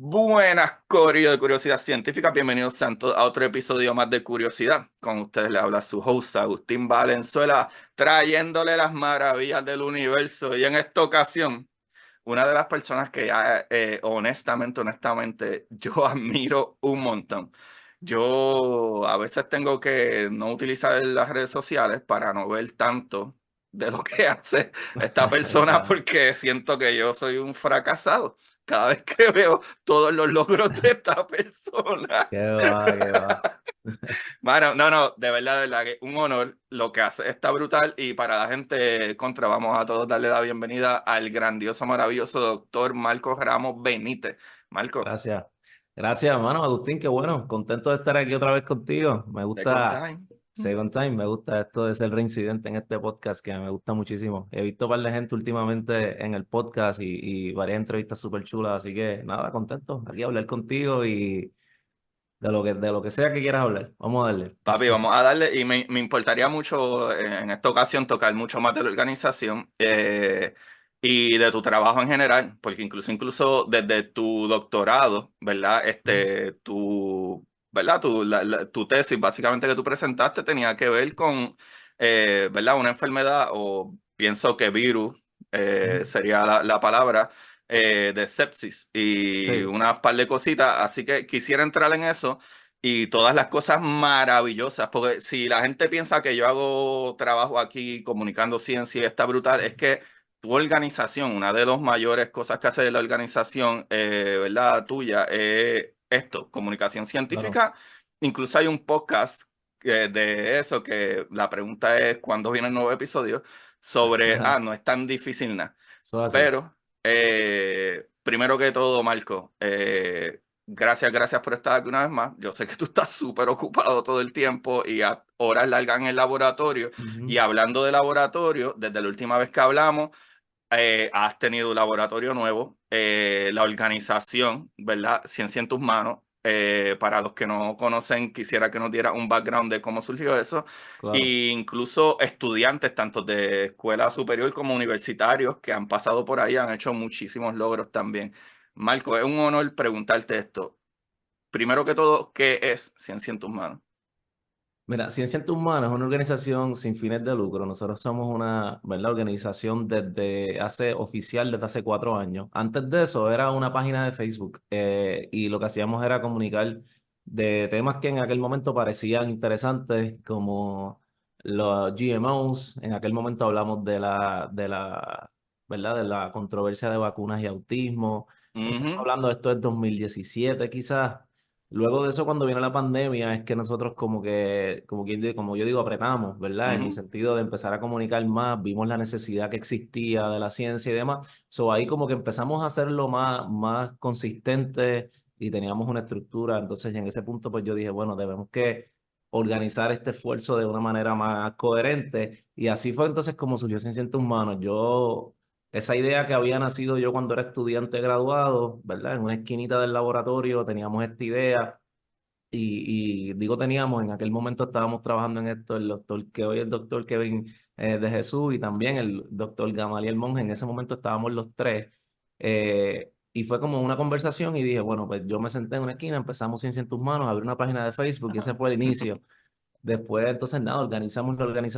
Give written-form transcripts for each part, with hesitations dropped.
Buenas, Corillo de Curiosidad Científica. Bienvenidos sean todos a otro episodio más de Curiosidad. Con ustedes le habla su host Agustín Valenzuela, trayéndole las maravillas del universo. Y en esta ocasión, una de las personas que honestamente, yo admiro un montón. Yo a veces tengo que no utilizar las redes sociales para no ver tanto de lo que hace esta persona Ya, porque siento que yo soy un fracasado cada vez que veo todos los logros de esta persona. qué va, qué va. Bueno, no, de verdad, que un honor. Lo que hace está brutal y para la gente contra, vamos a todos darle la bienvenida al grandioso, maravilloso doctor Marcos Ramos Benítez. Marco, Gracias. Gracias, hermano Agustín, qué bueno. Contento de estar aquí otra vez contigo. Me second gusta, time. second time, me gusta esto de ser reincidente en este podcast, que me gusta muchísimo. He visto un par de gente últimamente en el podcast y varias entrevistas súper chulas, así que nada, contento aquí a hablar contigo y de lo que sea que quieras hablar. Vamos a darle. Papi, vamos a darle y me importaría mucho en esta ocasión tocar mucho más de la organización y de tu trabajo en general, porque incluso desde tu doctorado, ¿verdad? ¿Verdad? Tu tesis básicamente que tú presentaste tenía que ver con, ¿verdad? Una enfermedad o pienso que virus sería la palabra de sepsis y Sí, unas par de cositas, así que quisiera entrar en eso y todas las cosas maravillosas, porque si la gente piensa que yo hago trabajo aquí comunicando ciencia y está brutal, es que tu organización, una de las mayores cosas que hace la organización, ¿verdad? Tuya, es esto, comunicación claro. científica. Incluso hay un podcast de eso, que la pregunta es cuándo viene el nuevo episodio, sobre, no es tan difícil nada. Eso es así. Pero, primero que todo, Marco, gracias por estar aquí una vez más. Yo sé que tú estás súper ocupado todo el tiempo y a horas largas en el laboratorio. Y Ujú. hablando de laboratorio, desde la última vez que hablamos, has tenido un laboratorio nuevo, la organización, ¿verdad? Ciencia en tus manos. Para los que no conocen, quisiera que nos diera un background de cómo surgió eso. Claro. E incluso estudiantes, tanto de escuela superior como universitarios, que han pasado por ahí, han hecho muchísimos logros también. Marco, es un honor preguntarte esto. Primero que todo, ¿qué es Ciencia en tus manos? Mira, Ciencia en tus manos es una organización sin fines de lucro. Nosotros somos una, ¿verdad? Organización oficial desde hace 4 años. Antes de eso era una página de Facebook y lo que hacíamos era comunicar de temas que en aquel momento parecían interesantes como los GMOs. En aquel momento hablamos ¿verdad? De la controversia de vacunas y autismo. Estamos Ujú, hablando de esto en 2017 quizás. Luego de eso, cuando viene la pandemia, es que nosotros como yo digo, apretamos, ¿verdad? En el ujú. sentido de empezar a comunicar más, vimos la necesidad que existía de la ciencia y demás. So, ahí como que empezamos a hacerlo más consistente y teníamos una estructura. Entonces, en ese punto, pues yo dije, bueno, debemos que organizar este esfuerzo de una manera más coherente. Y así fue entonces como surgió Ciencia en tus manos. Esa idea que había nacido yo cuando era estudiante graduado, ¿verdad? En una esquinita del laboratorio teníamos esta idea y digo teníamos, en aquel momento estábamos trabajando en esto, el doctor que hoy es el doctor Kevin de Jesús y también el doctor Gamaliel Monge, en ese momento estábamos los tres y fue como una conversación y dije, bueno, pues yo me senté en una esquina, empezamos Ciencia en tus manos, abrí una página de Facebook y ese fue el inicio. Después, entonces, nada,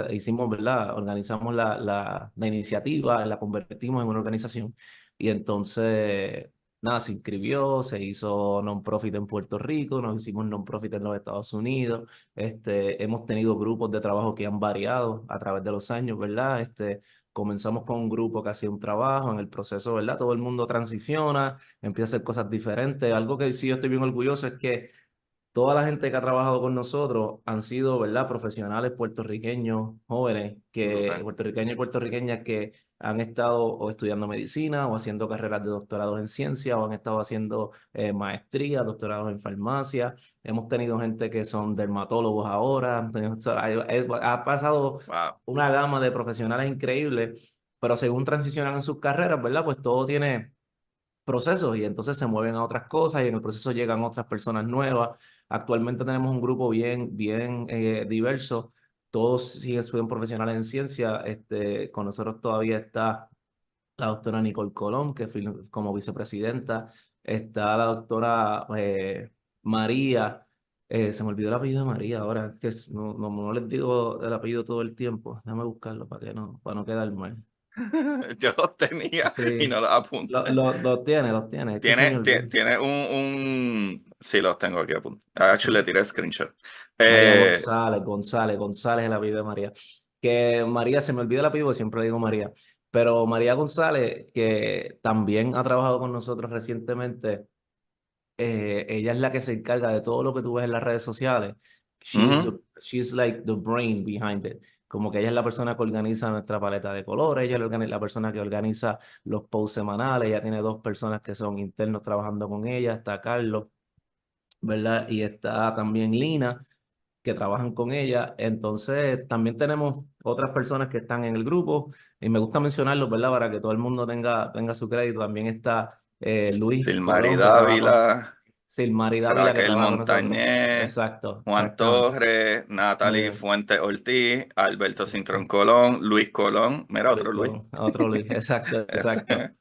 hicimos, ¿verdad? Organizamos la iniciativa, la convertimos en una organización y entonces, nada, se inscribió, se hizo non-profit en Puerto Rico, nos hicimos non-profit en los Estados Unidos, hemos tenido grupos de trabajo que han variado a través de los años, ¿verdad? Comenzamos con un grupo que hacía un trabajo, en el proceso, ¿verdad? Todo el mundo transiciona, empieza a hacer cosas diferentes. Algo que sí yo estoy bien orgulloso es que toda la gente que ha trabajado con nosotros han sido, ¿verdad? Profesionales puertorriqueños, jóvenes, Brutal. puertorriqueños y puertorriqueñas que han estado o estudiando medicina o haciendo carreras de doctorados en ciencia o han estado haciendo maestría, doctorados en farmacia. Hemos tenido gente que son dermatólogos ahora. O sea, ha pasado Wow. una gama de profesionales increíbles, pero según transicionan en sus carreras, ¿verdad? Pues todo tiene procesos y entonces se mueven a otras cosas y en el proceso llegan otras personas nuevas. Actualmente tenemos un grupo bien diverso, todos siguen siendo profesionales en ciencia. Con nosotros todavía está la doctora Nicole Colón, que fue como vicepresidenta. está la doctora María, se me olvidó el apellido de María ahora, que no les digo el apellido todo el tiempo, déjame buscarlo para no quedar mal. Yo los tenía y Sí, no los apunté. los tiene, es que se me olvida. Tiene sí, los tengo aquí apuntados. Actually, le Sí. tiré screenshot. María Eh, González es el apellido de María. Que María, se me olvida el apellido, siempre le digo María. Pero María González, que también ha trabajado con nosotros recientemente, ella es la que se encarga de todo lo que tú ves en las redes sociales. ujú. She's like the brain behind it. Como que ella es la persona que organiza nuestra paleta de colores, ella es la persona que organiza los posts semanales, ella tiene dos personas que son internos trabajando con ella, está Carlos, ¿verdad? Y está también Lina, que trabajan con ella. Entonces, también tenemos otras personas que están en el grupo y me gusta mencionarlos, ¿verdad? Para que todo el mundo tenga su crédito. También está Luis Silmari Colón, que trabaja con Dávila, Silmari Dávila, que Raquel trabaja con nosotros. Montañez, Exacto, Juan exactamente. Torres, Muy Natalie bien. Fuentes Ortiz, Alberto Cintrón Exacto. Colón, Luis Colón. Mira, Luis otro Luis. Colón, otro Luis. Exacto, exacto. Este,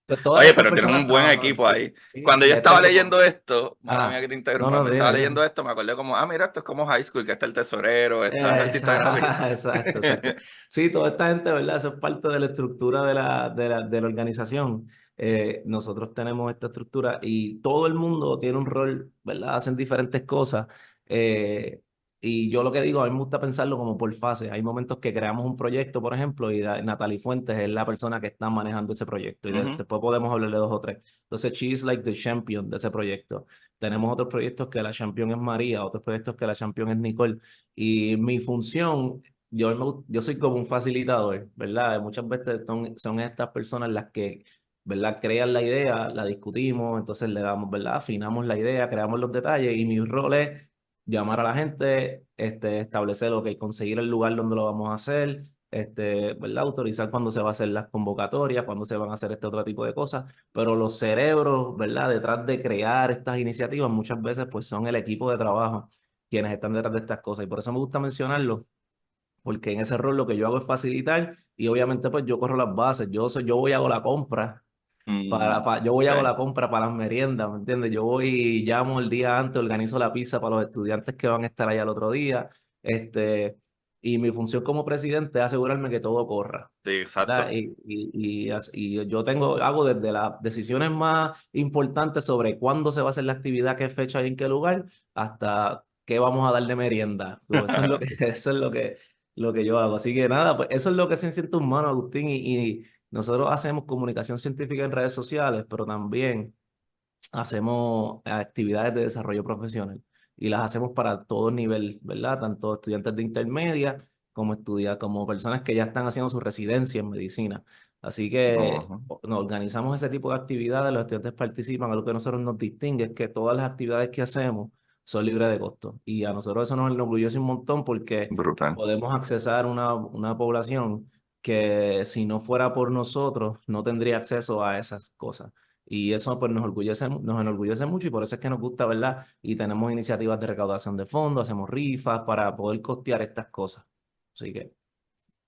Pues todas Oye, estas pero tienes personas un buen trabajan, equipo sí. ahí. Cuando yo Y estaba tengo... leyendo esto, mala mía que Ah, te no, interrumpa, no, me estaba dime, leyendo dime. esto, me acordé como, mira, esto es como high school, que está el tesorero, está el artista gráfico. Exacto, exacto. Sí, toda esta gente, ¿verdad? Eso es parte de la estructura de la organización. Nosotros tenemos esta estructura y todo el mundo tiene un rol, ¿verdad? Hacen diferentes cosas. Eh, y yo lo que digo, a mí me gusta pensarlo como por fase. Hay momentos que creamos un proyecto, por ejemplo, y Natalie Fuentes es la persona que está manejando ese proyecto. Y Ujú. después podemos hablarle dos o tres. Entonces, she is like the champion de ese proyecto. Tenemos otros proyectos que la champion es María, otros proyectos que la champion es Nicole. Y mi función, yo soy como un facilitador, ¿verdad? Muchas veces son estas personas las que, ¿verdad? Crean la idea, la discutimos, entonces le damos, ¿verdad? Afinamos la idea, creamos los detalles y mi rol es llamar a la gente, establecer, ok, conseguir el lugar donde lo vamos a hacer, ¿verdad? Autorizar cuándo se va a hacer las convocatorias, cuándo se van a hacer este otro tipo de cosas, pero los cerebros, ¿verdad? Detrás de crear estas iniciativas muchas veces pues son el equipo de trabajo quienes están detrás de estas cosas. Y por eso me gusta mencionarlo, porque en ese rol lo que yo hago es facilitar y obviamente pues yo corro las bases. Yo voy y hago la compra. Yo voy y hago Ok. la compra para las meriendas, ¿me entiendes? Yo voy y llamo el día antes, organizo la pizza para los estudiantes que van a estar allá el otro día. Este, y mi función como presidente es asegurarme que todo corra. Sí, ¿Verdad? exacto. Y yo hago desde las decisiones más importantes sobre cuándo se va a hacer la actividad, qué fecha y en qué lugar, hasta qué vamos a dar de merienda. Pues eso es lo que, eso es lo que yo hago. Así que nada, pues eso es lo que se siente humano, Agustín. Y nosotros hacemos comunicación científica en redes sociales, pero también hacemos actividades de desarrollo profesional y las hacemos para todo nivel, ¿verdad? Tanto estudiantes de intermedia como personas que ya están haciendo su residencia en medicina. Así que Ujú. nos organizamos ese tipo de actividades, los estudiantes participan, algo que a nosotros nos distingue es que todas las actividades que hacemos son libres de costo y a nosotros eso nos enorgullece un montón porque Brutal. podemos accesar una población que si no fuera por nosotros no tendría acceso a esas cosas. Y eso pues nos enorgullece mucho y por eso es que nos gusta, ¿verdad? Y tenemos iniciativas de recaudación de fondos, hacemos rifas para poder costear estas cosas. Así que,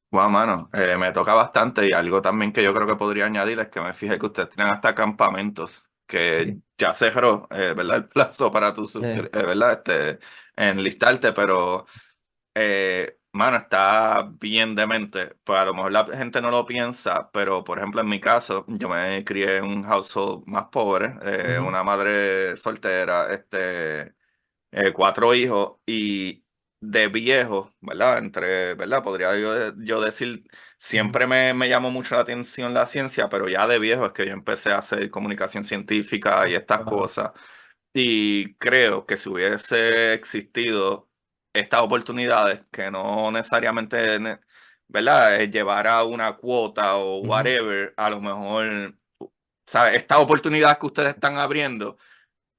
Bueno, mano, me toca bastante y algo también que yo creo que podría añadir es que me fijé que ustedes tienen hasta campamentos que sí. ya cerró, ¿verdad? El plazo para tu, ¿verdad? Enlistarte, pero mano, está bien demente. Pues a lo mejor la gente no lo piensa, pero por ejemplo en mi caso, yo me crié en un household más pobre, Ujú, una madre soltera, cuatro hijos y de viejo, ¿verdad? ¿Verdad? Podría yo decir, ujú, siempre me llamó mucho la atención la ciencia, pero ya de viejo es que yo empecé a hacer comunicación científica y estas claro. cosas. Y creo que si hubiese existido estas oportunidades, que no necesariamente, ¿verdad? Llevar a una cuota o Ujú, whatever, a lo mejor, ¿sabes? Esta oportunidad que ustedes están abriendo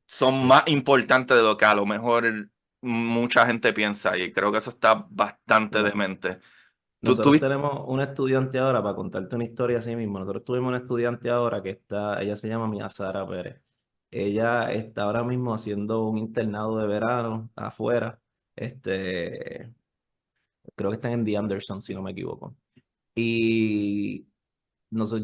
son sí. más importantes de lo que a lo mejor mucha gente piensa y creo que eso está bastante Claro. demente. Tú Nosotros tuviste... tenemos una estudiante ahora, para contarte una historia así mismo. Nosotros tuvimos una estudiante ahora ella se llama Mia Sara Pérez. Ella está ahora mismo haciendo un internado de verano afuera. Creo que están en The Anderson, si no me equivoco. Y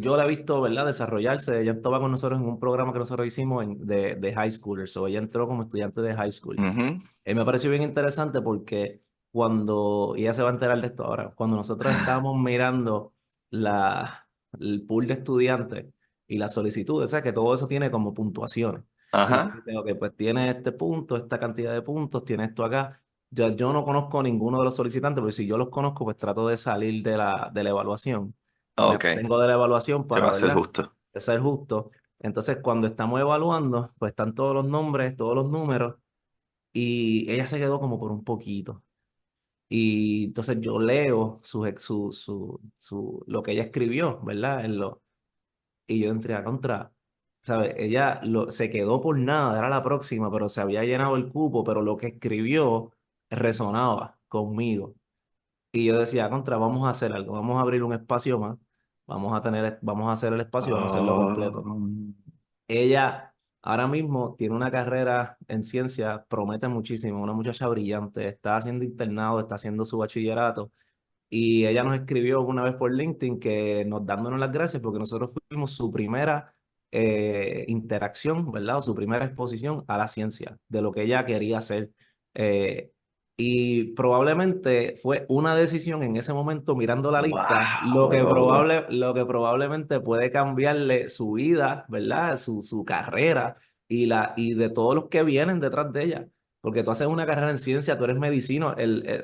yo la he visto, ¿verdad? Desarrollarse. Ella estaba con nosotros en un programa que nosotros hicimos de high schoolers. O ella entró como estudiante de high school. Ujú. Me pareció bien interesante porque y ella se va a enterar de esto ahora, cuando nosotros estábamos mirando el pool de estudiantes y las solicitudes, o sea, que todo eso tiene como puntuaciones. Y tú Ajá. dices, ok, pues tiene este punto, esta cantidad de puntos, tiene esto acá. Yo no conozco ninguno de los solicitantes, pero si yo los conozco, pues trato de salir de la evaluación. Me Ok, abstengo de la evaluación se va para, a ser ¿verdad? justo. Ser justo. Entonces, cuando estamos evaluando, pues están todos los nombres, todos los números y ella se quedó como por un poquito. Y entonces yo leo lo que ella escribió, ¿verdad? Y yo entré a contra, ¿sabes? Ella se quedó por nada, era la próxima, pero se había llenado el cupo, pero lo que escribió resonaba conmigo. Y yo decía, contra, vamos a hacer algo, vamos a abrir un espacio más, vamos a hacer el espacio, vamos a hacerlo completo. Oh. Ella ahora mismo tiene una carrera en ciencia, promete muchísimo, una muchacha brillante, está haciendo internado, está haciendo su bachillerato y ella nos escribió una vez por LinkedIn que nos dándonos las gracias porque nosotros fuimos su primera interacción, ¿verdad? O su primera exposición a la ciencia, de lo que ella quería hacer. Eh, y probablemente fue una decisión en ese momento mirando la lista, Wow. lo que probablemente puede cambiarle su vida, ¿verdad? Su carrera y de todos los que vienen detrás de ella. Porque tú haces una carrera en ciencia, tú eres medicino,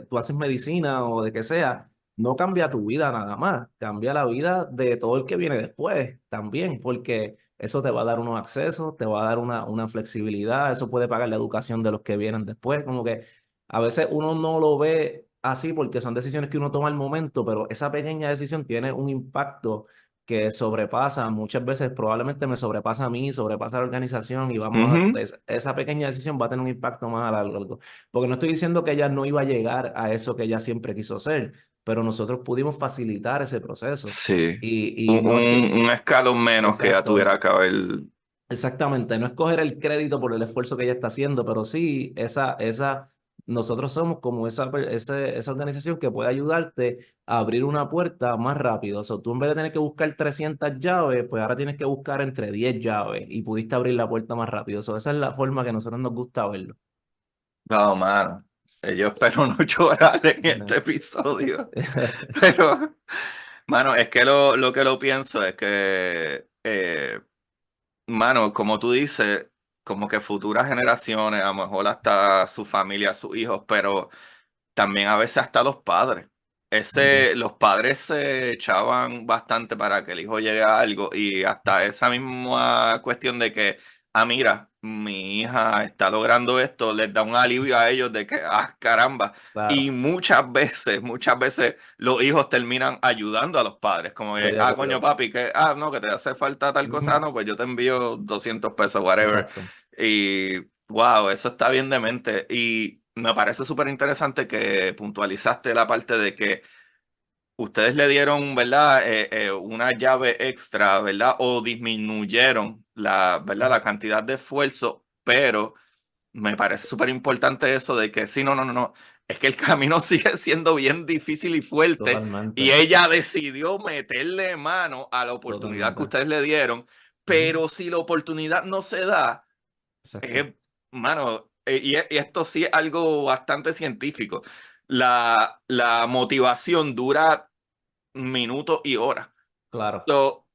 tú haces medicina o de que sea, no cambia tu vida nada más, cambia la vida de todo el que viene después también, porque eso te va a dar unos accesos, te va a dar una flexibilidad, eso puede pagar la educación de los que vienen después, como que a veces uno no lo ve así porque son decisiones que uno toma al momento, pero esa pequeña decisión tiene un impacto que sobrepasa, muchas veces probablemente me sobrepasa a mí, sobrepasa a la organización y Ujú. esa pequeña decisión va a tener un impacto más a largo. Porque no estoy diciendo que ella no iba a llegar a eso que ella siempre quiso ser, pero nosotros pudimos facilitar ese proceso. Sí. Y Un, no es que, un escalón menos que ya exacto, tuviera que haber. exactamente, no es coger el crédito por el esfuerzo que ella está haciendo, pero sí, nosotros somos como esa organización que puede ayudarte a abrir una puerta más rápido. O sea, tú en vez de tener que buscar 300 llaves, pues ahora tienes que buscar entre 10 llaves y pudiste abrir la puerta más rápido. So, esa es la forma que a nosotros nos gusta verlo. No, mano. Yo espero no llorar en este episodio. Pero, mano, es que lo que lo pienso es que, mano, como tú dices, como que futuras generaciones, a lo mejor hasta su familia, sus hijos, pero también a veces hasta los padres. Ok, Los padres se echaban bastante para que el hijo llegue a algo y hasta esa misma cuestión de que, mira, mi hija está logrando esto, les da un alivio a ellos de que, caramba. Y claro, muchas veces los hijos terminan ayudando a los padres, como estoy que, de coño, acuerdo. papi, no, que te hace falta tal cosa, Ujú, no, pues yo te envío 200 pesos, whatever. exacto. Y wow, eso está bien de mente. Y me parece súper interesante que puntualizaste la parte de que ustedes le dieron, ¿verdad? Una llave extra, ¿verdad? O disminuyeron ¿verdad? La cantidad de esfuerzo, pero me parece súper importante eso de que sí, no, no, no, no. Es que el camino sigue siendo bien difícil y fuerte y Totalmente, ella decidió meterle mano a la oportunidad que totalmente. ustedes le dieron, Ujú, pero si la oportunidad no se da, exacto, mano, y esto sí es algo bastante científico. La motivación dura minutos y horas. claro. So,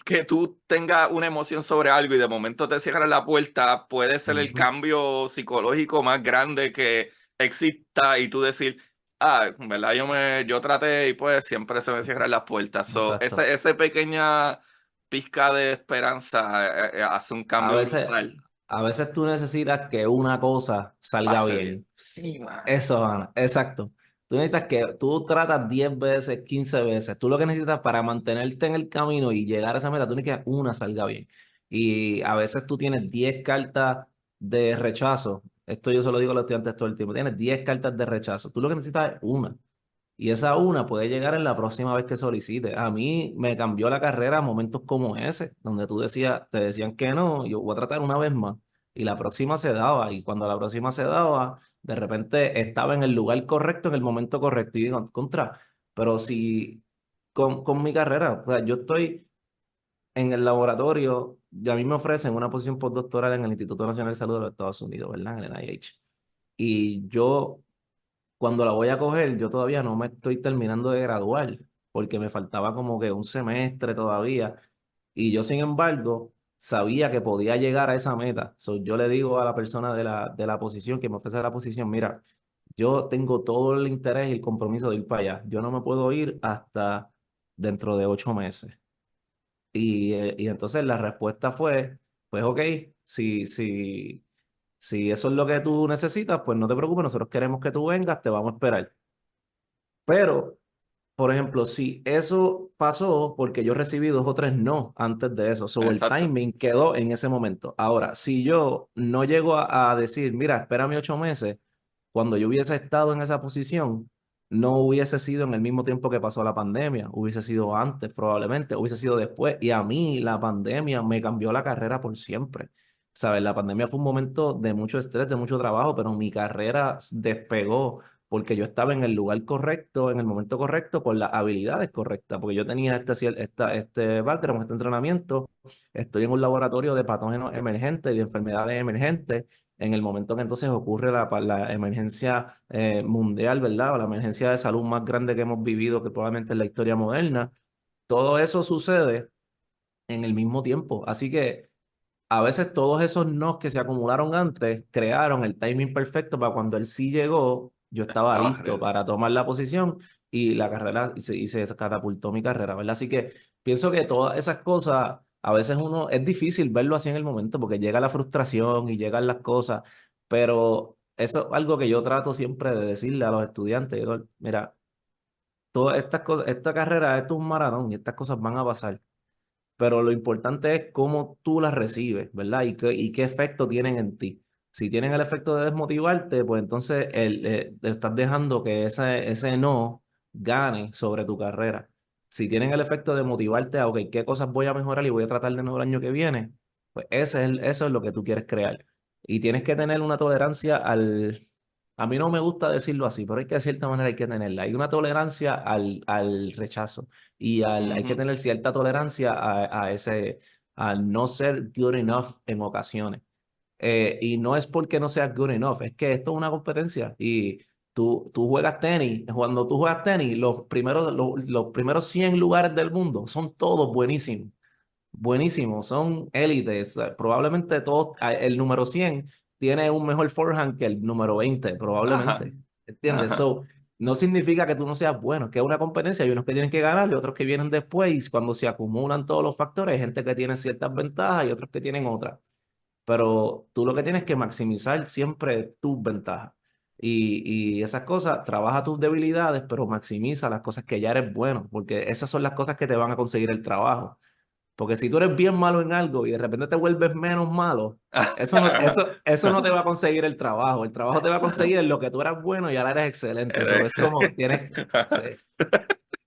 que tú tengas una emoción sobre algo y de momento te cierran la puerta puede ser el Ujú, cambio psicológico más grande que exista y tú decir, en verdad yo traté y pues siempre se me cierran las puertas. So, exacto. ese pequeña pizca de esperanza hace un A cambio veces, brutal. a veces tú necesitas que una cosa salga Pase bien. bien. Sí, mano. Eso, Ana, exacto. Tú necesitas tú tratas 10 veces, 15 veces. Tú lo que necesitas para mantenerte en el camino y llegar a esa meta, tú necesitas que una salga bien. Y a veces tú tienes 10 cartas de rechazo. Esto yo se lo digo a los estudiantes todo el tiempo. Tienes 10 cartas de rechazo. Tú lo que necesitas es una. Y esa una puede llegar en la próxima vez que solicites. A mí me cambió la carrera a momentos como ese, donde te decían que no, yo voy a tratar una vez más. Y la próxima se daba. Y cuando la próxima se daba, de repente estaba en el lugar correcto, en el momento correcto. Y digo, contra, pero si con mi carrera. O sea, yo estoy en el laboratorio, y a mí me ofrecen una posición postdoctoral en el Instituto Nacional de Salud de los Estados Unidos, ¿verdad? En el NIH. Y yo, cuando la voy a coger, yo todavía no me estoy terminando de graduar, porque me faltaba como que un semestre todavía. Y yo, sin embargo, sabía que podía llegar a esa meta. So, yo le digo a la persona de la posición que me ofrece la posición, mira, yo tengo todo el interés y el compromiso de ir para allá. Yo no me puedo ir hasta dentro de 8 meses. Y entonces la respuesta fue, pues ok, si eso es lo que tú necesitas, pues no te preocupes, nosotros queremos que tú vengas, te vamos a esperar. Pero, por ejemplo, si eso pasó porque yo recibí 2 o 3 no antes de eso, sobre el Exacto. timing quedó en ese momento. Ahora, si yo no llego a decir, mira, espérame 8 meses, cuando yo hubiese estado en esa posición, no hubiese sido en el mismo tiempo que pasó la pandemia, hubiese sido antes probablemente, hubiese sido después. Y a mí la pandemia me cambió la carrera por siempre. ¿Sabes? La pandemia fue un momento de mucho estrés, de mucho trabajo, pero mi carrera despegó porque yo estaba en el lugar correcto, en el momento correcto, con las habilidades correctas, porque yo tenía este background, este entrenamiento, estoy en un laboratorio de patógenos emergentes y de enfermedades emergentes, en el momento que entonces ocurre la emergencia mundial, ¿verdad? O la emergencia de salud más grande que hemos vivido, que probablemente en la historia moderna, todo eso sucede en el mismo tiempo. Así que a veces todos esos nos que se acumularon antes crearon el timing perfecto para cuando él sí llegó, yo estaba Estaba listo ready. para tomar la posición y la carrera y se catapultó mi carrera, ¿verdad? Así que pienso que todas esas cosas, a veces uno es difícil verlo así en el momento porque llega la frustración y llegan las cosas, pero eso es algo que yo trato siempre de decirle a los estudiantes, mira, todas estas cosas, esta carrera esto es un maratón y estas cosas van a pasar, pero lo importante es cómo tú las recibes, ¿verdad? Y qué efecto tienen en ti. Si tienen el efecto de desmotivarte, pues entonces estás dejando que ese no gane sobre tu carrera. Si tienen el efecto de motivarte a, ok, ¿qué cosas voy a mejorar y voy a tratar de nuevo el año que viene? Pues eso es lo que tú quieres crear. Y tienes que tener una tolerancia al... A mí no me gusta decirlo así, pero hay que de cierta manera hay que tenerla. Hay una tolerancia al rechazo y hay que Ujú. tener cierta tolerancia al no ser good enough en ocasiones. Y no es porque no seas good enough, es que esto es una competencia y tú juegas tenis. Cuando tú juegas tenis, los primeros 100 lugares del mundo son todos buenísimos, buenísimos, son élites. Probablemente todos, el número 100 tiene un mejor forehand que el número 20 Ajá, probablemente. ¿Entiendes? ajá. So, no significa que tú no seas bueno, que es una competencia. Hay unos que tienen que ganar y otros que vienen después. Y cuando se acumulan todos los factores, hay gente que tiene ciertas ventajas y otros que tienen otras. Pero tú lo que tienes que maximizar siempre tus ventajas. Y esas cosas, trabaja tus debilidades, pero maximiza las cosas que ya eres bueno, porque esas son las cosas que te van a conseguir el trabajo. Porque si tú eres bien malo en algo y de repente te vuelves menos malo, eso no te va a conseguir el trabajo. El trabajo te va a conseguir en lo que tú eras bueno y ahora eres excelente. Eso es Eres- como tienes, sí.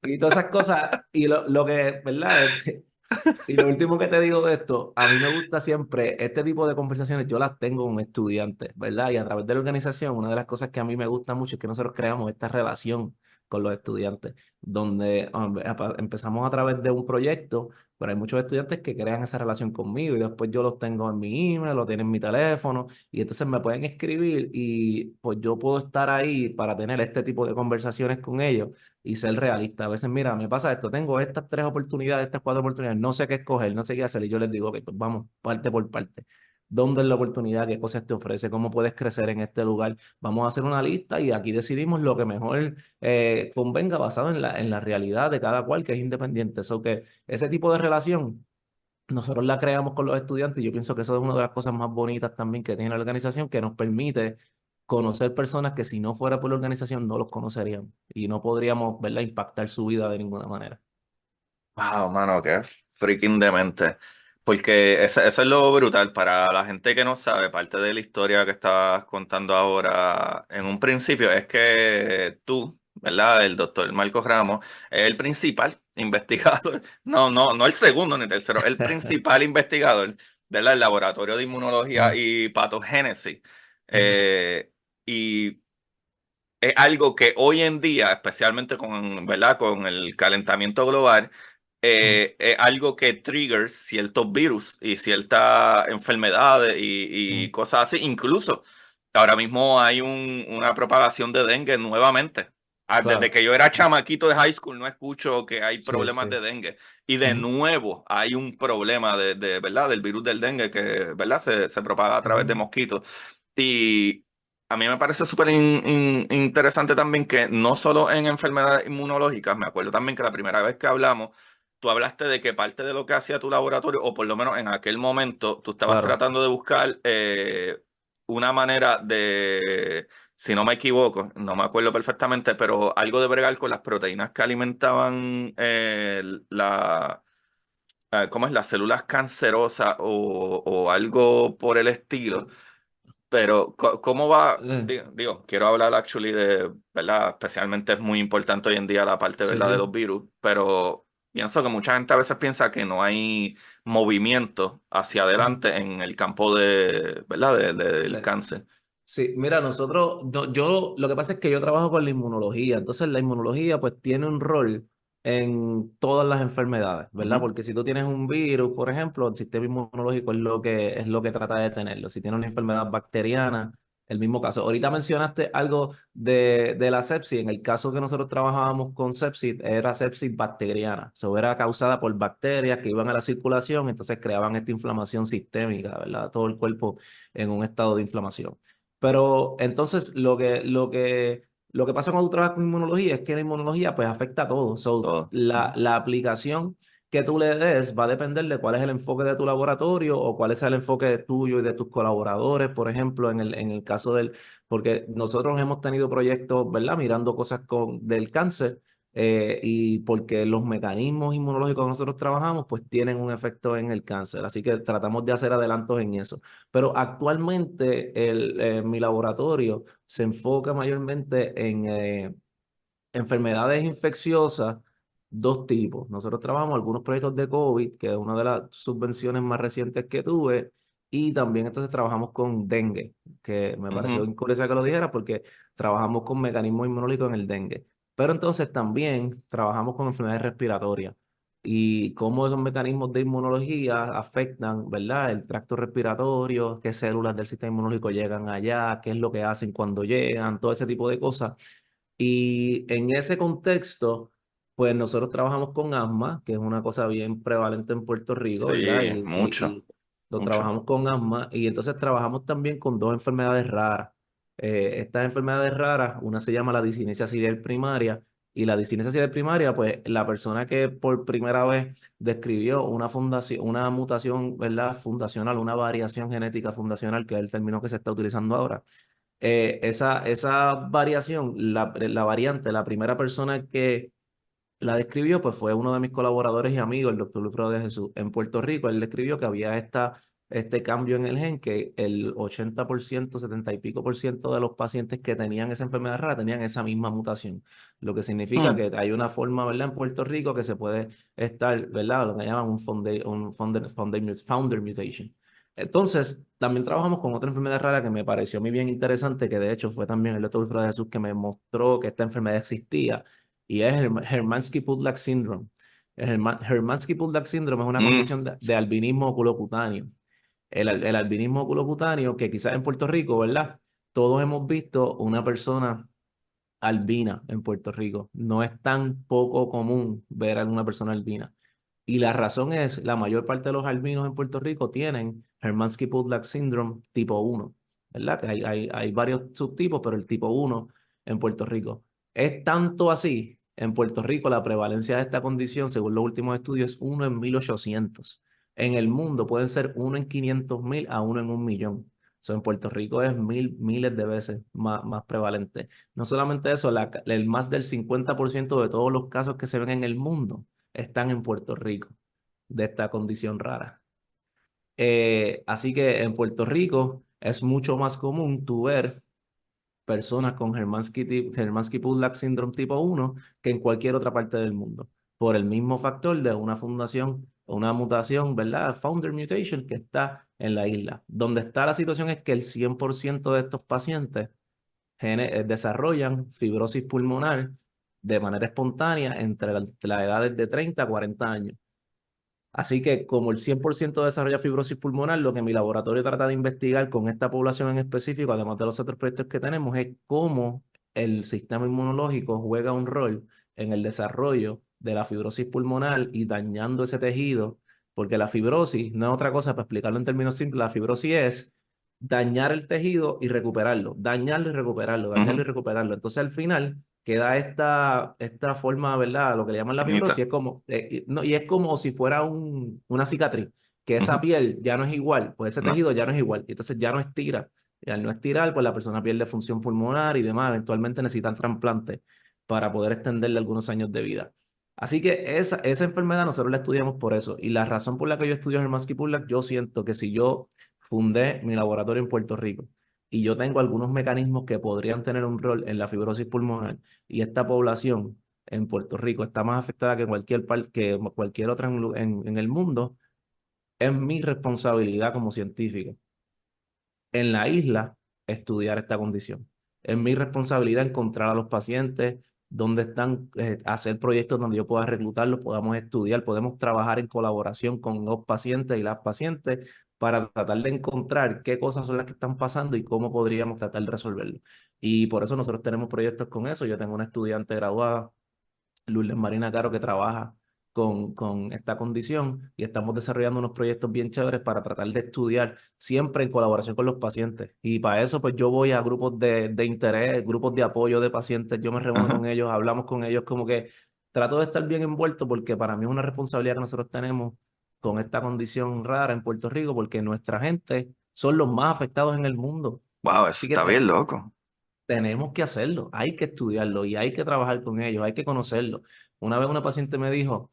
Y todas esas cosas, y lo que, ¿verdad? Y lo último que te digo de esto, a mí me gusta siempre, este tipo de conversaciones yo las tengo con estudiantes, ¿verdad? Y a través de la organización, una de las cosas que a mí me gusta mucho es que nosotros creamos esta relación con los estudiantes, donde empezamos a través de un proyecto, pero hay muchos estudiantes que crean esa relación conmigo y después yo los tengo en mi email, lo tienen en mi teléfono y entonces me pueden escribir y pues yo puedo estar ahí para tener este tipo de conversaciones con ellos y ser realista. A veces, mira, me pasa esto, tengo estas 3 oportunidades, estas 4 oportunidades, no sé qué escoger, no sé qué hacer, y yo les digo, ok, pues vamos, parte por parte. ¿Dónde es la oportunidad? ¿Qué cosas te ofrece? ¿Cómo puedes crecer en este lugar? Vamos a hacer una lista y aquí decidimos lo que mejor convenga basado en la realidad de cada cual que es independiente. Eso que ese tipo de relación nosotros la creamos con los estudiantes y yo pienso que eso es una de las cosas más bonitas también que tiene la organización, que nos permite conocer personas que si no fuera por la organización no los conoceríamos y no podríamos, ¿verdad?, impactar su vida de ninguna manera. Wow, mano, qué freaking demente. Porque eso es lo brutal para la gente que no sabe, parte de la historia que estabas contando ahora en un principio es que tú, ¿verdad? El doctor Marcos Ramos es el principal investigador, no el segundo ni el tercero, el principal investigador del laboratorio de inmunología y patogénesis. Eh, y es algo que hoy en día, especialmente con, ¿verdad? Con el calentamiento global, Ujú. es algo que triggers ciertos virus y ciertas enfermedades y Ujú. cosas así. Incluso ahora mismo hay una propagación de dengue nuevamente. Desde Claro, que yo era chamaquito de high school no escucho que hay sí, problemas sí. de dengue. Y de Ujú. nuevo hay un problema ¿verdad? Del virus del dengue que, ¿verdad? Se propaga a través de Ujú. mosquitos. Y a mí me parece súper interesante también que no solo en enfermedades inmunológicas, me acuerdo también que la primera vez que hablamos, tú hablaste de que parte de lo que hacía tu laboratorio, o por lo menos en aquel momento, tú estabas Claro. tratando de buscar una manera si no me equivoco, no me acuerdo perfectamente, pero algo de bregar con las proteínas que alimentaban ¿cómo es? Las células cancerosas o algo por el estilo. Pero, ¿cómo va? Eh, Digo, quiero hablar actually de, ¿verdad? Especialmente es muy importante hoy en día la parte, sí, ¿verdad? De sí. los virus, pero pienso que mucha gente a veces piensa que no hay movimiento hacia Ujú. adelante en el campo ¿verdad? Del cáncer. Sí, mira, nosotros, yo, lo que pasa es que yo trabajo con la inmunología, entonces la inmunología pues tiene un rol en todas las enfermedades, ¿verdad? Ujú, Porque si tú tienes un virus, por ejemplo, el sistema inmunológico es lo que trata de detenerlo. Si tienes una enfermedad bacteriana, el mismo caso. Ahorita mencionaste algo de la sepsis. En el caso que nosotros trabajábamos con sepsis, era sepsis bacteriana. Eso era causada por bacterias que iban a la circulación, entonces creaban esta inflamación sistémica, ¿verdad? Todo el cuerpo en un estado de inflamación. Pero entonces lo que pasa cuando tú trabajas con inmunología es que la inmunología pues afecta a todo. So, todo. la aplicación que tú le des va a depender de cuál es el enfoque de tu laboratorio o cuál es el enfoque tuyo y de tus colaboradores, por ejemplo, en el caso porque nosotros hemos tenido proyectos, ¿verdad? Mirando cosas del cáncer y porque los mecanismos inmunológicos que nosotros trabajamos pues tienen un efecto en el cáncer. Así que tratamos de hacer adelantos en eso. Pero actualmente mi laboratorio se enfoca mayormente en enfermedades infecciosas, dos tipos. Nosotros trabajamos algunos proyectos de COVID, que es una de las subvenciones más recientes que tuve, y también entonces trabajamos con dengue, que me pareció Ujú, curioso que lo dijera porque trabajamos con mecanismos inmunológicos en el dengue. Pero entonces también trabajamos con enfermedades respiratorias y cómo esos mecanismos de inmunología afectan, ¿verdad? El tracto respiratorio, qué células del sistema inmunológico llegan allá, qué es lo que hacen cuando llegan, todo ese tipo de cosas. Y en ese contexto, pues nosotros trabajamos con asma, que es una cosa bien prevalente en Puerto Rico, ¿verdad? sí, Y mucho, lo mucho. trabajamos con asma y entonces trabajamos también con dos enfermedades raras. Estas enfermedades raras, una se llama la discinesia ciliar primaria y la discinesia ciliar primaria, pues la persona que por primera vez describió una mutación, ¿verdad? Fundacional, una variación genética fundacional, que es el término que se está utilizando ahora esa variación, la variante, la primera persona que la describió, pues fue uno de mis colaboradores y amigos, el doctor Lufredo de Jesús, en Puerto Rico. Él describió que había este cambio en el gen, que el 80%, 70 y pico por ciento de los pacientes que tenían esa enfermedad rara tenían esa misma mutación. Lo que significa Mm, que hay una forma, ¿verdad? En Puerto Rico que se puede estar, ¿verdad? Lo que llaman un founder mutation. Entonces, también trabajamos con otra enfermedad rara que me pareció a mí bien interesante, que de hecho fue también el doctor Wilfredo de Jesús que me mostró que esta enfermedad existía, y es el Hermansky-Pudlak Syndrome. El Hermansky-Pudlak Syndrome es una mm, condición de albinismo oculocutáneo. El albinismo oculocutáneo, que quizás en Puerto Rico, ¿verdad? Todos hemos visto una persona albina en Puerto Rico. No es tan poco común ver a una persona albina. Y la razón es, la mayor parte de los albinos en Puerto Rico tienen Hermansky-Pudlak Syndrome tipo 1, ¿verdad? Que hay varios subtipos, pero el tipo 1 en Puerto Rico. Es tanto así, en Puerto Rico la prevalencia de esta condición, según los últimos estudios, es 1 en 1.800. En el mundo pueden ser 1 en 500.000 a 1 en 1 millón. So, en Puerto Rico es miles de veces más prevalente. No solamente eso, el más del 50% de todos los casos que se ven en el mundo están en Puerto Rico de esta condición rara. Así que en Puerto Rico es mucho más común tu ver personas con Hermansky-Pudlak Syndrome tipo 1 que en cualquier otra parte del mundo, por el mismo factor de una mutación, ¿verdad? Founder mutation que está en la isla. Donde está la situación es que el 100% de estos pacientes desarrollan fibrosis pulmonar de manera espontánea entre la edades de 30 a 40 años. Así que como el 100% desarrolla fibrosis pulmonar, lo que mi laboratorio trata de investigar con esta población en específico, además de los otros proyectos que tenemos, es cómo el sistema inmunológico juega un rol en el desarrollo de la fibrosis pulmonar y dañando ese tejido, porque la fibrosis no es otra cosa, para explicarlo en términos simples, la fibrosis es dañar el tejido y recuperarlo, dañarlo y recuperarlo, dañarlo y Ujú. recuperarlo. Entonces al final queda esta forma, ¿verdad? Lo que le llaman la fibrosis, Bonita. es como, no, y es como si fuera una cicatriz, que esa Ujú. piel ya no es igual, pues ese No. tejido ya no es igual, y entonces ya no estira. Y al no estirar, pues la persona pierde función pulmonar y demás, eventualmente necesitan trasplantes para poder extenderle algunos años de vida. Así que esa enfermedad nosotros la estudiamos por eso. Y la razón por la que yo estudio Hermansky-Purlak, yo siento que si yo fundé mi laboratorio en Puerto Rico y yo tengo algunos mecanismos que podrían tener un rol en la fibrosis pulmonar, y esta población en Puerto Rico está más afectada que que cualquier otra en el mundo, es mi responsabilidad como científico en la isla estudiar esta condición. Es mi responsabilidad encontrar a los pacientes, dónde están, hacer proyectos donde yo pueda reclutarlos, podamos estudiar, podemos trabajar en colaboración con los pacientes y las pacientes para tratar de encontrar qué cosas son las que están pasando y cómo podríamos tratar de resolverlo. Y por eso nosotros tenemos proyectos con eso. Yo tengo una estudiante graduada, Lourdes Marina Caro, que trabaja con esta condición, y estamos desarrollando unos proyectos bien chéveres para tratar de estudiar siempre en colaboración con los pacientes. Y para eso, pues yo voy a grupos de interés, grupos de apoyo de pacientes, yo me reúno Ajá. con ellos, hablamos con ellos, como que trato de estar bien envuelto porque para mí es una responsabilidad que nosotros tenemos con esta condición rara en Puerto Rico, porque nuestra gente son los más afectados en el mundo. Wow, eso Así que está bien loco. tenemos que hacerlo, hay que estudiarlo y hay que trabajar con ellos, hay que conocerlo. Una vez una paciente me dijo,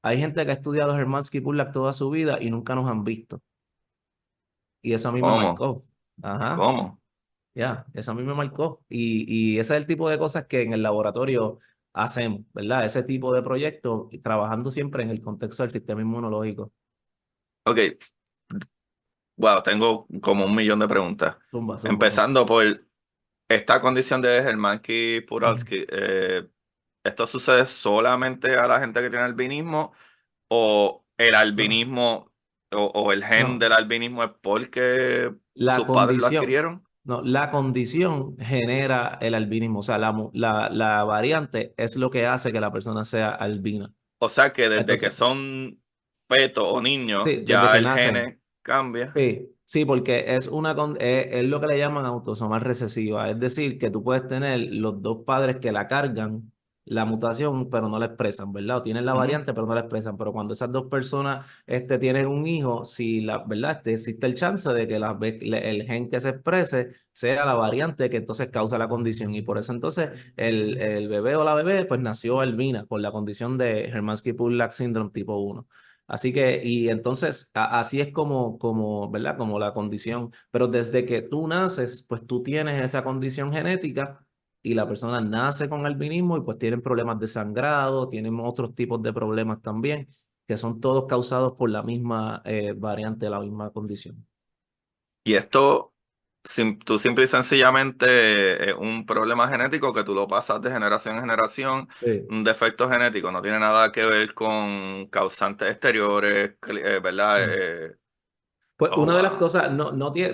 hay gente que ha estudiado Hermansky Purlak toda su vida y nunca nos han visto. Y eso a mí me ¿Cómo? marcó. Ajá, ¿Cómo? ya, eso a mí me marcó. Y ese es el tipo de cosas que en el laboratorio hacemos, ¿verdad? Ese tipo de proyectos, y trabajando siempre en el contexto del sistema inmunológico. Ok, wow, tengo como un millón de preguntas. Zumba, zumba, zumba. Empezando por esta condición de Ujú. Hermansky-Puralski. ¿Esto sucede solamente a la gente que tiene albinismo o el No, albinismo o el gen no. del albinismo es porque La sus padres lo condición, adquirieron? no, la condición genera el albinismo. O sea, la variante es lo que hace que la persona sea albina. O sea que desde que Entonces, son fetos o niños sí, desde ya que el nacen. gene cambia. Sí, sí, porque es lo que le llaman autosomal recesiva. Es decir, que tú puedes tener los dos padres que la cargan, la mutación, pero no la expresan, ¿verdad? O tienen la Ujú. variante, pero no la expresan. Pero cuando esas dos personas tienen un hijo, si ¿verdad? Existe el chance de que el gen que se exprese sea la variante que entonces causa la condición. Y por eso entonces el bebé o la bebé pues nació albina con la condición de Hermansky-Purlak Syndrome tipo 1. Así que, y entonces, así es ¿verdad? Como la condición. Pero desde que tú naces, pues tú tienes esa condición genética y la persona nace con albinismo y pues tienen problemas de sangrado, tienen otros tipos de problemas también, que son todos causados por la misma variante, la misma condición. Y esto, tú simple y sencillamente es un problema genético que tú lo pasas de generación en generación, Sí. un defecto genético, no tiene nada que ver con causantes exteriores, ¿verdad? Pues Oh, una de las wow. cosas,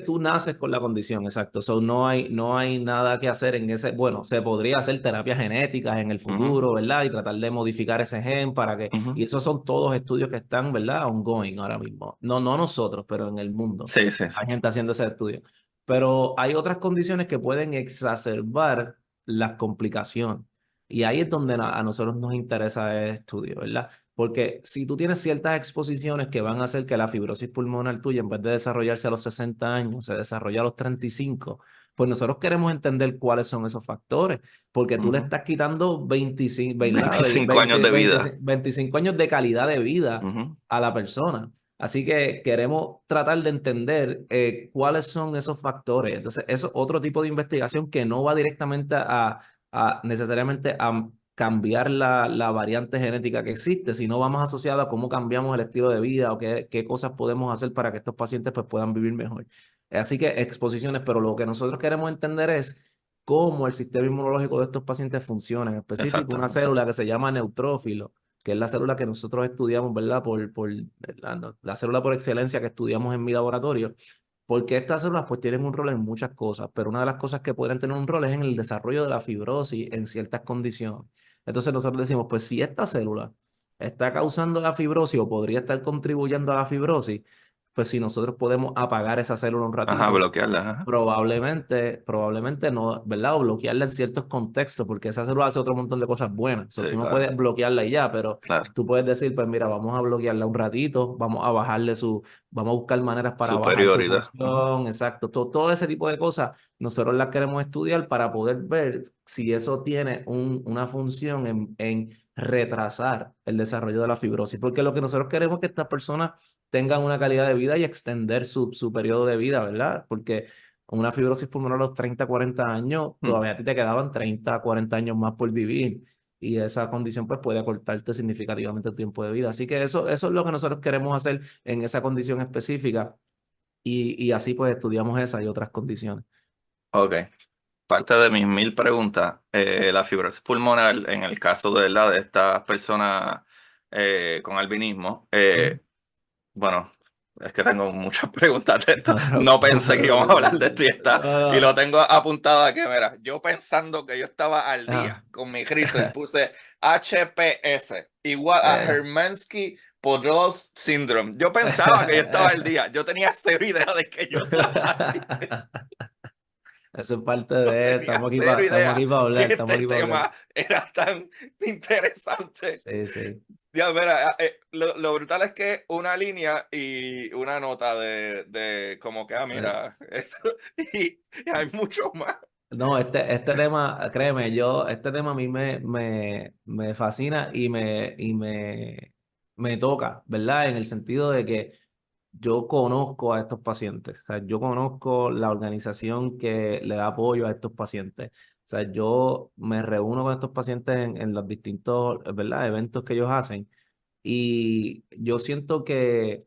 tú naces con la condición, exacto. So, no hay nada que hacer en ese. Bueno, se podría hacer terapias genéticas en el Ujú, futuro, ¿verdad? Y tratar de modificar ese gen para que. ujú. Y esos son todos estudios que están, ¿verdad? Ongoing ahora mismo. No nosotros, pero en el mundo. Sí, sí, sí. Hay gente haciendo ese estudio. Pero hay otras condiciones que pueden exacerbar las complicaciones. Y ahí es donde a nosotros nos interesa el estudio, ¿verdad? Porque si tú tienes ciertas exposiciones que van a hacer que la fibrosis pulmonar tuya, en vez de desarrollarse a los 60 años, se desarrolle a los 35, pues nosotros queremos entender cuáles son esos factores, porque tú le Ujú. estás quitando 25, ¿verdad? 25 años de vida. 25 años de calidad de vida Ujú. a la persona. Así que queremos tratar de entender cuáles son esos factores. Entonces, eso es otro tipo de investigación que no va directamente necesariamente a cambiar la variante genética que existe, sino vamos asociado a cómo cambiamos el estilo de vida o qué cosas podemos hacer para que estos pacientes pues, puedan vivir mejor. Así que exposiciones, pero lo que nosotros queremos entender es cómo el sistema inmunológico de estos pacientes funciona, en específico Exacto, una exacto. célula que se llama neutrófilo, que es la célula que nosotros estudiamos, ¿verdad? Por la célula por excelencia que estudiamos en mi laboratorio, porque estas células pues tienen un rol en muchas cosas, pero una de las cosas que pueden tener un rol es en el desarrollo de la fibrosis en ciertas condiciones. Entonces nosotros decimos, pues si esta célula está causando la fibrosis o podría estar contribuyendo a la fibrosis, pues si nosotros podemos apagar esa célula un Ajá, ratito, bloquearla, ajá. probablemente no, ¿verdad? O bloquearla en ciertos contextos, porque esa célula hace otro montón de cosas buenas. O sea, Sí, tú no claro, puedes bloquearla y ya, pero claro. tú puedes decir, pues mira, vamos a bloquearla un ratito, vamos a buscar maneras para bajar su Superioridad. Ujú. función, exacto. Todo ese tipo de cosas, nosotros las queremos estudiar para poder ver si eso tiene una función en retrasar el desarrollo de la fibrosis, porque lo que nosotros queremos es que estas personas tengan una calidad de vida y extender su periodo de vida, ¿verdad? Porque una fibrosis pulmonar a los 30, 40 años, Mm. todavía a ti te quedaban 30, 40 años más por vivir. Y esa condición pues puede acortarte significativamente el tiempo de vida. Así que eso es lo que nosotros queremos hacer en esa condición específica. Y así pues estudiamos esa y otras condiciones. Ok. Parte de mis 1000 preguntas, la fibrosis pulmonar, en el caso de, ¿verdad? De estas personas con albinismo, Ujú. bueno, es que tengo muchas preguntas de esto. No te No preocupes, no pensé te que íbamos a hablar preocupes. de esto y No, lo tengo apuntado aquí. Mira, yo pensando que yo estaba al no. día con mi research, puse HPS igual a Eh. Hermansky-Podolsky Syndrome. Yo pensaba que yo estaba al día. Yo tenía cero idea de que yo estaba así. Eso es parte No de, tenía cero estamos idea aquí para que hablar, estamos este aquí para hablar. tema era tan interesante. Sí, sí. Ya, mira, lo brutal es que una línea y una nota de como que, Eh, mira, esto, y hay mucho más. No, este tema, créeme, este tema a mí me fascina me toca, ¿verdad? En el sentido de que yo conozco a estos pacientes, o sea, yo conozco la organización que le da apoyo a estos pacientes. O sea, yo me reúno con estos pacientes en los distintos, ¿verdad? Eventos que ellos hacen y yo siento que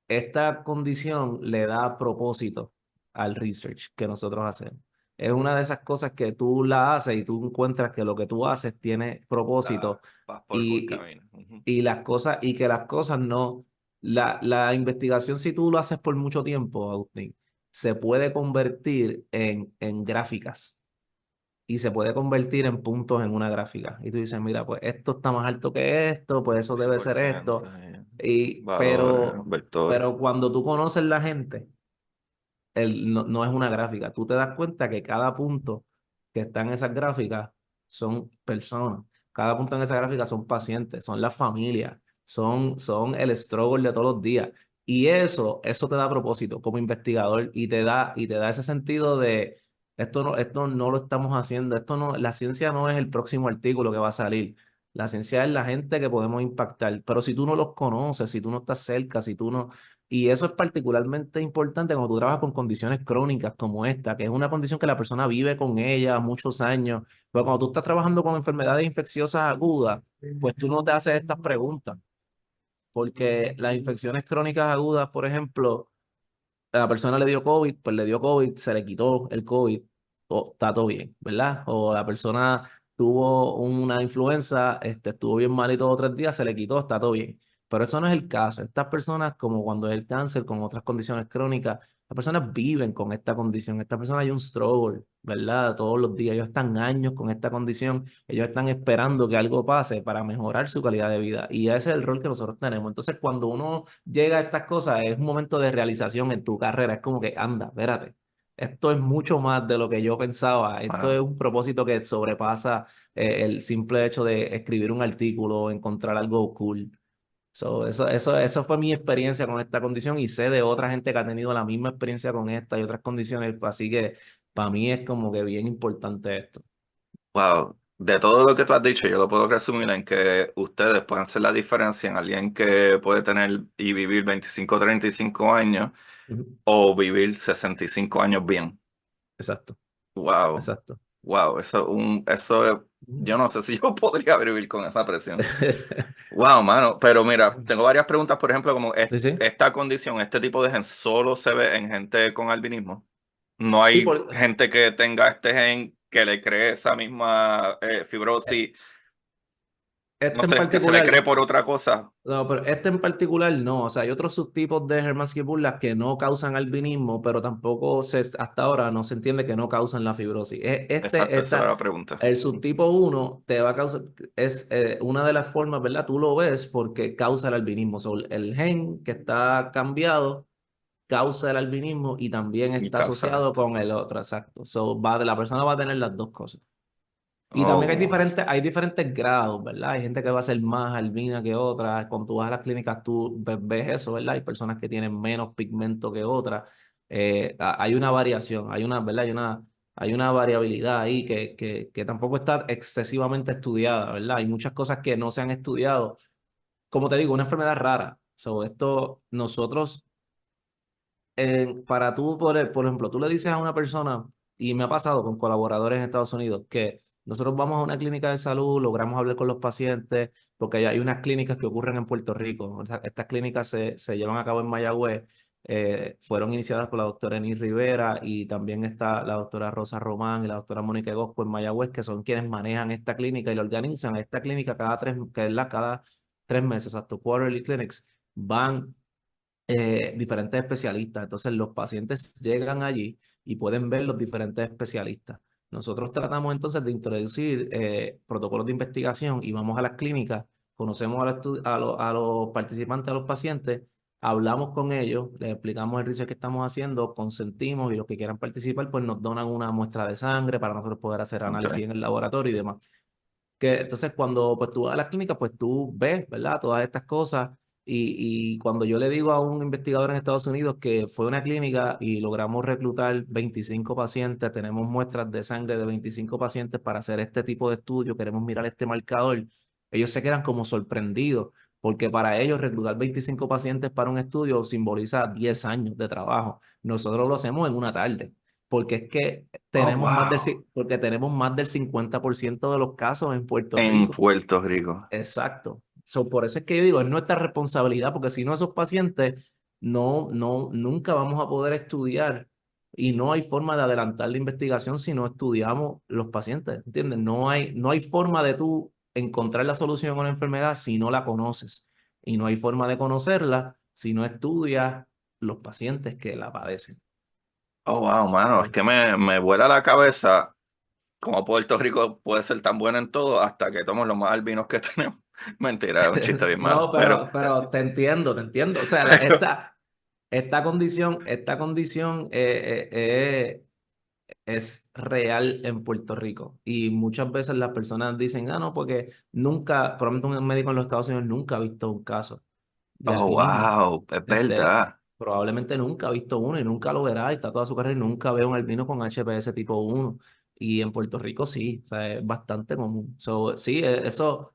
esta condición le da propósito al research que nosotros hacemos. Es una de esas cosas que tú la haces y tú encuentras que lo que tú haces tiene propósito Vas por buen y, camino. Ujú. y las cosas, y que las cosas no, la investigación si tú lo haces por mucho tiempo, Agustín, se puede convertir en gráficas y se puede convertir en puntos en una gráfica. Y tú dices, mira, pues esto está más alto que esto, pues eso debe ser 100%, esto. Y, valores, vectores. pero cuando tú conoces la gente, no es una gráfica. Tú te das cuenta que cada punto que está en esas gráficas son personas. Cada punto en esa gráfica son pacientes, son las familias, son el struggle de todos los días. Y eso te da propósito como investigador y te da ese sentido de esto no lo estamos haciendo, la ciencia no es el próximo artículo que va a salir. La ciencia es la gente que podemos impactar. Pero si tú no los conoces, si tú no estás cerca, si tú no, y eso es particularmente importante cuando tú trabajas con condiciones crónicas como esta, que es una condición que la persona vive con ella muchos años. Pero cuando tú estás trabajando con enfermedades infecciosas agudas, pues tú no te haces estas preguntas, porque las infecciones crónicas agudas, por ejemplo, a la persona le dio COVID, pues le dio COVID, se le quitó el COVID, o está todo bien, ¿verdad? O la persona tuvo una influenza, estuvo bien mal y todo 3 días, se le quitó, está todo bien. Pero eso no es el caso. Estas personas, como cuando es el cáncer, con otras condiciones crónicas, las personas viven con esta condición. Estas personas hay un struggle, ¿verdad? Todos los días. Ellos están años con esta condición. Ellos están esperando que algo pase para mejorar su calidad de vida. Y ese es el rol que nosotros tenemos. Entonces, cuando uno llega a estas cosas, es un momento de realización en tu carrera. Es como que, anda, espérate. Esto es mucho más de lo que yo pensaba. Esto es Wow. un propósito que sobrepasa el simple hecho de escribir un artículo, encontrar algo cool. Eso fue mi experiencia con esta condición y sé de otra gente que ha tenido la misma experiencia con esta y otras condiciones. Así que para mí es como que bien importante esto. Wow. De todo lo que tú has dicho, yo lo puedo resumir en que ustedes pueden ser la diferencia en alguien que puede tener y vivir 25 35 años Ujú. o vivir 65 años bien. Exacto, Wow. exacto. Wow, Ujú. yo no sé si yo podría vivir con esa presión. Wow, mano, pero mira, tengo varias preguntas, por ejemplo, como Sí, sí. esta condición, este tipo de gen solo se ve en gente con albinismo. No Sí, hay gente que tenga este gen que le cree esa misma fibrosis, no este en sé, que se le cree particular, por otra cosa. no, pero este en particular no. O sea, hay otros subtipos de Hermansky Purlas que no causan albinismo, pero tampoco hasta ahora no se entiende que no causan la fibrosis. Exacto, esa era la pregunta. El subtipo uno te va a causar, es una de las formas, ¿verdad? Tú lo ves porque causa el albinismo. So, el gen que está cambiado causa el albinismo y también Y está causa asociado esto. con el otro, exacto. So, la persona va a tener las dos cosas. Y también Oh, hay diferentes grados, ¿verdad? Hay gente que va a ser más albina que otra. Cuando tú vas a las clínicas, tú ves eso, ¿verdad? Hay personas que tienen menos pigmento que otras. Hay una variación, ¿verdad? Hay una variabilidad ahí que tampoco está excesivamente estudiada, ¿verdad? Hay muchas cosas que no se han estudiado. Como te digo, una enfermedad rara. So, esto, nosotros para tú, por ejemplo, tú le dices a una persona, y me ha pasado con colaboradores en Estados Unidos, que nosotros vamos a una clínica de salud, logramos hablar con los pacientes, porque hay unas clínicas que ocurren en Puerto Rico. O sea, estas clínicas se llevan a cabo en Mayagüez, fueron iniciadas por la doctora Eni Rivera y también está la doctora Rosa Román y la doctora Mónica Gosco en Mayagüez, que son quienes manejan esta clínica y la organizan. Esta clínica cada 3 meses, hasta quarterly clinics, van diferentes especialistas. Entonces los pacientes llegan allí y pueden ver los diferentes especialistas. Nosotros tratamos entonces de introducir protocolos de investigación y vamos a las clínicas, conocemos a los participantes, a los pacientes, hablamos con ellos, les explicamos el research que estamos haciendo, consentimos y los que quieran participar pues nos donan una muestra de sangre para nosotros poder hacer análisis ok. en el laboratorio y demás. Entonces cuando pues tú vas a la clínica, pues tú ves, ¿verdad? Todas estas cosas. Y cuando yo le digo a un investigador en Estados Unidos que fue a una clínica y logramos reclutar 25 pacientes, tenemos muestras de sangre de 25 pacientes para hacer este tipo de estudio, queremos mirar este marcador, ellos se quedan como sorprendidos, porque para ellos reclutar 25 pacientes para un estudio simboliza 10 años de trabajo. Nosotros lo hacemos en una tarde, porque es que Oh, wow. porque tenemos más del 50% de los casos en Puerto En Rico. Puerto Rico. Exacto. So, por eso es que yo digo, es nuestra responsabilidad, porque si no, esos pacientes nunca vamos a poder estudiar y no hay forma de adelantar la investigación si no estudiamos los pacientes, ¿entiendes? No hay forma de tú encontrar la solución a una enfermedad si no la conoces y no hay forma de conocerla si no estudias los pacientes que la padecen. Oh, wow, mano. Es que me vuela la cabeza cómo Puerto Rico puede ser tan bueno en todo hasta que tomamos los más albinos que tenemos. Mentira, es un chiste bien malo. No, pero te entiendo, te entiendo. O sea, Pero, esta condición es real en Puerto Rico. Y muchas veces las personas dicen, no, porque nunca, probablemente un médico en los Estados Unidos nunca ha visto un caso de oh, albinismo. wow, es Este, verdad. probablemente nunca ha visto uno y nunca lo verá. Y está toda su carrera y nunca ve un albino con HPS tipo 1. Y en Puerto Rico sí, o sea, es bastante común. So, sí, eso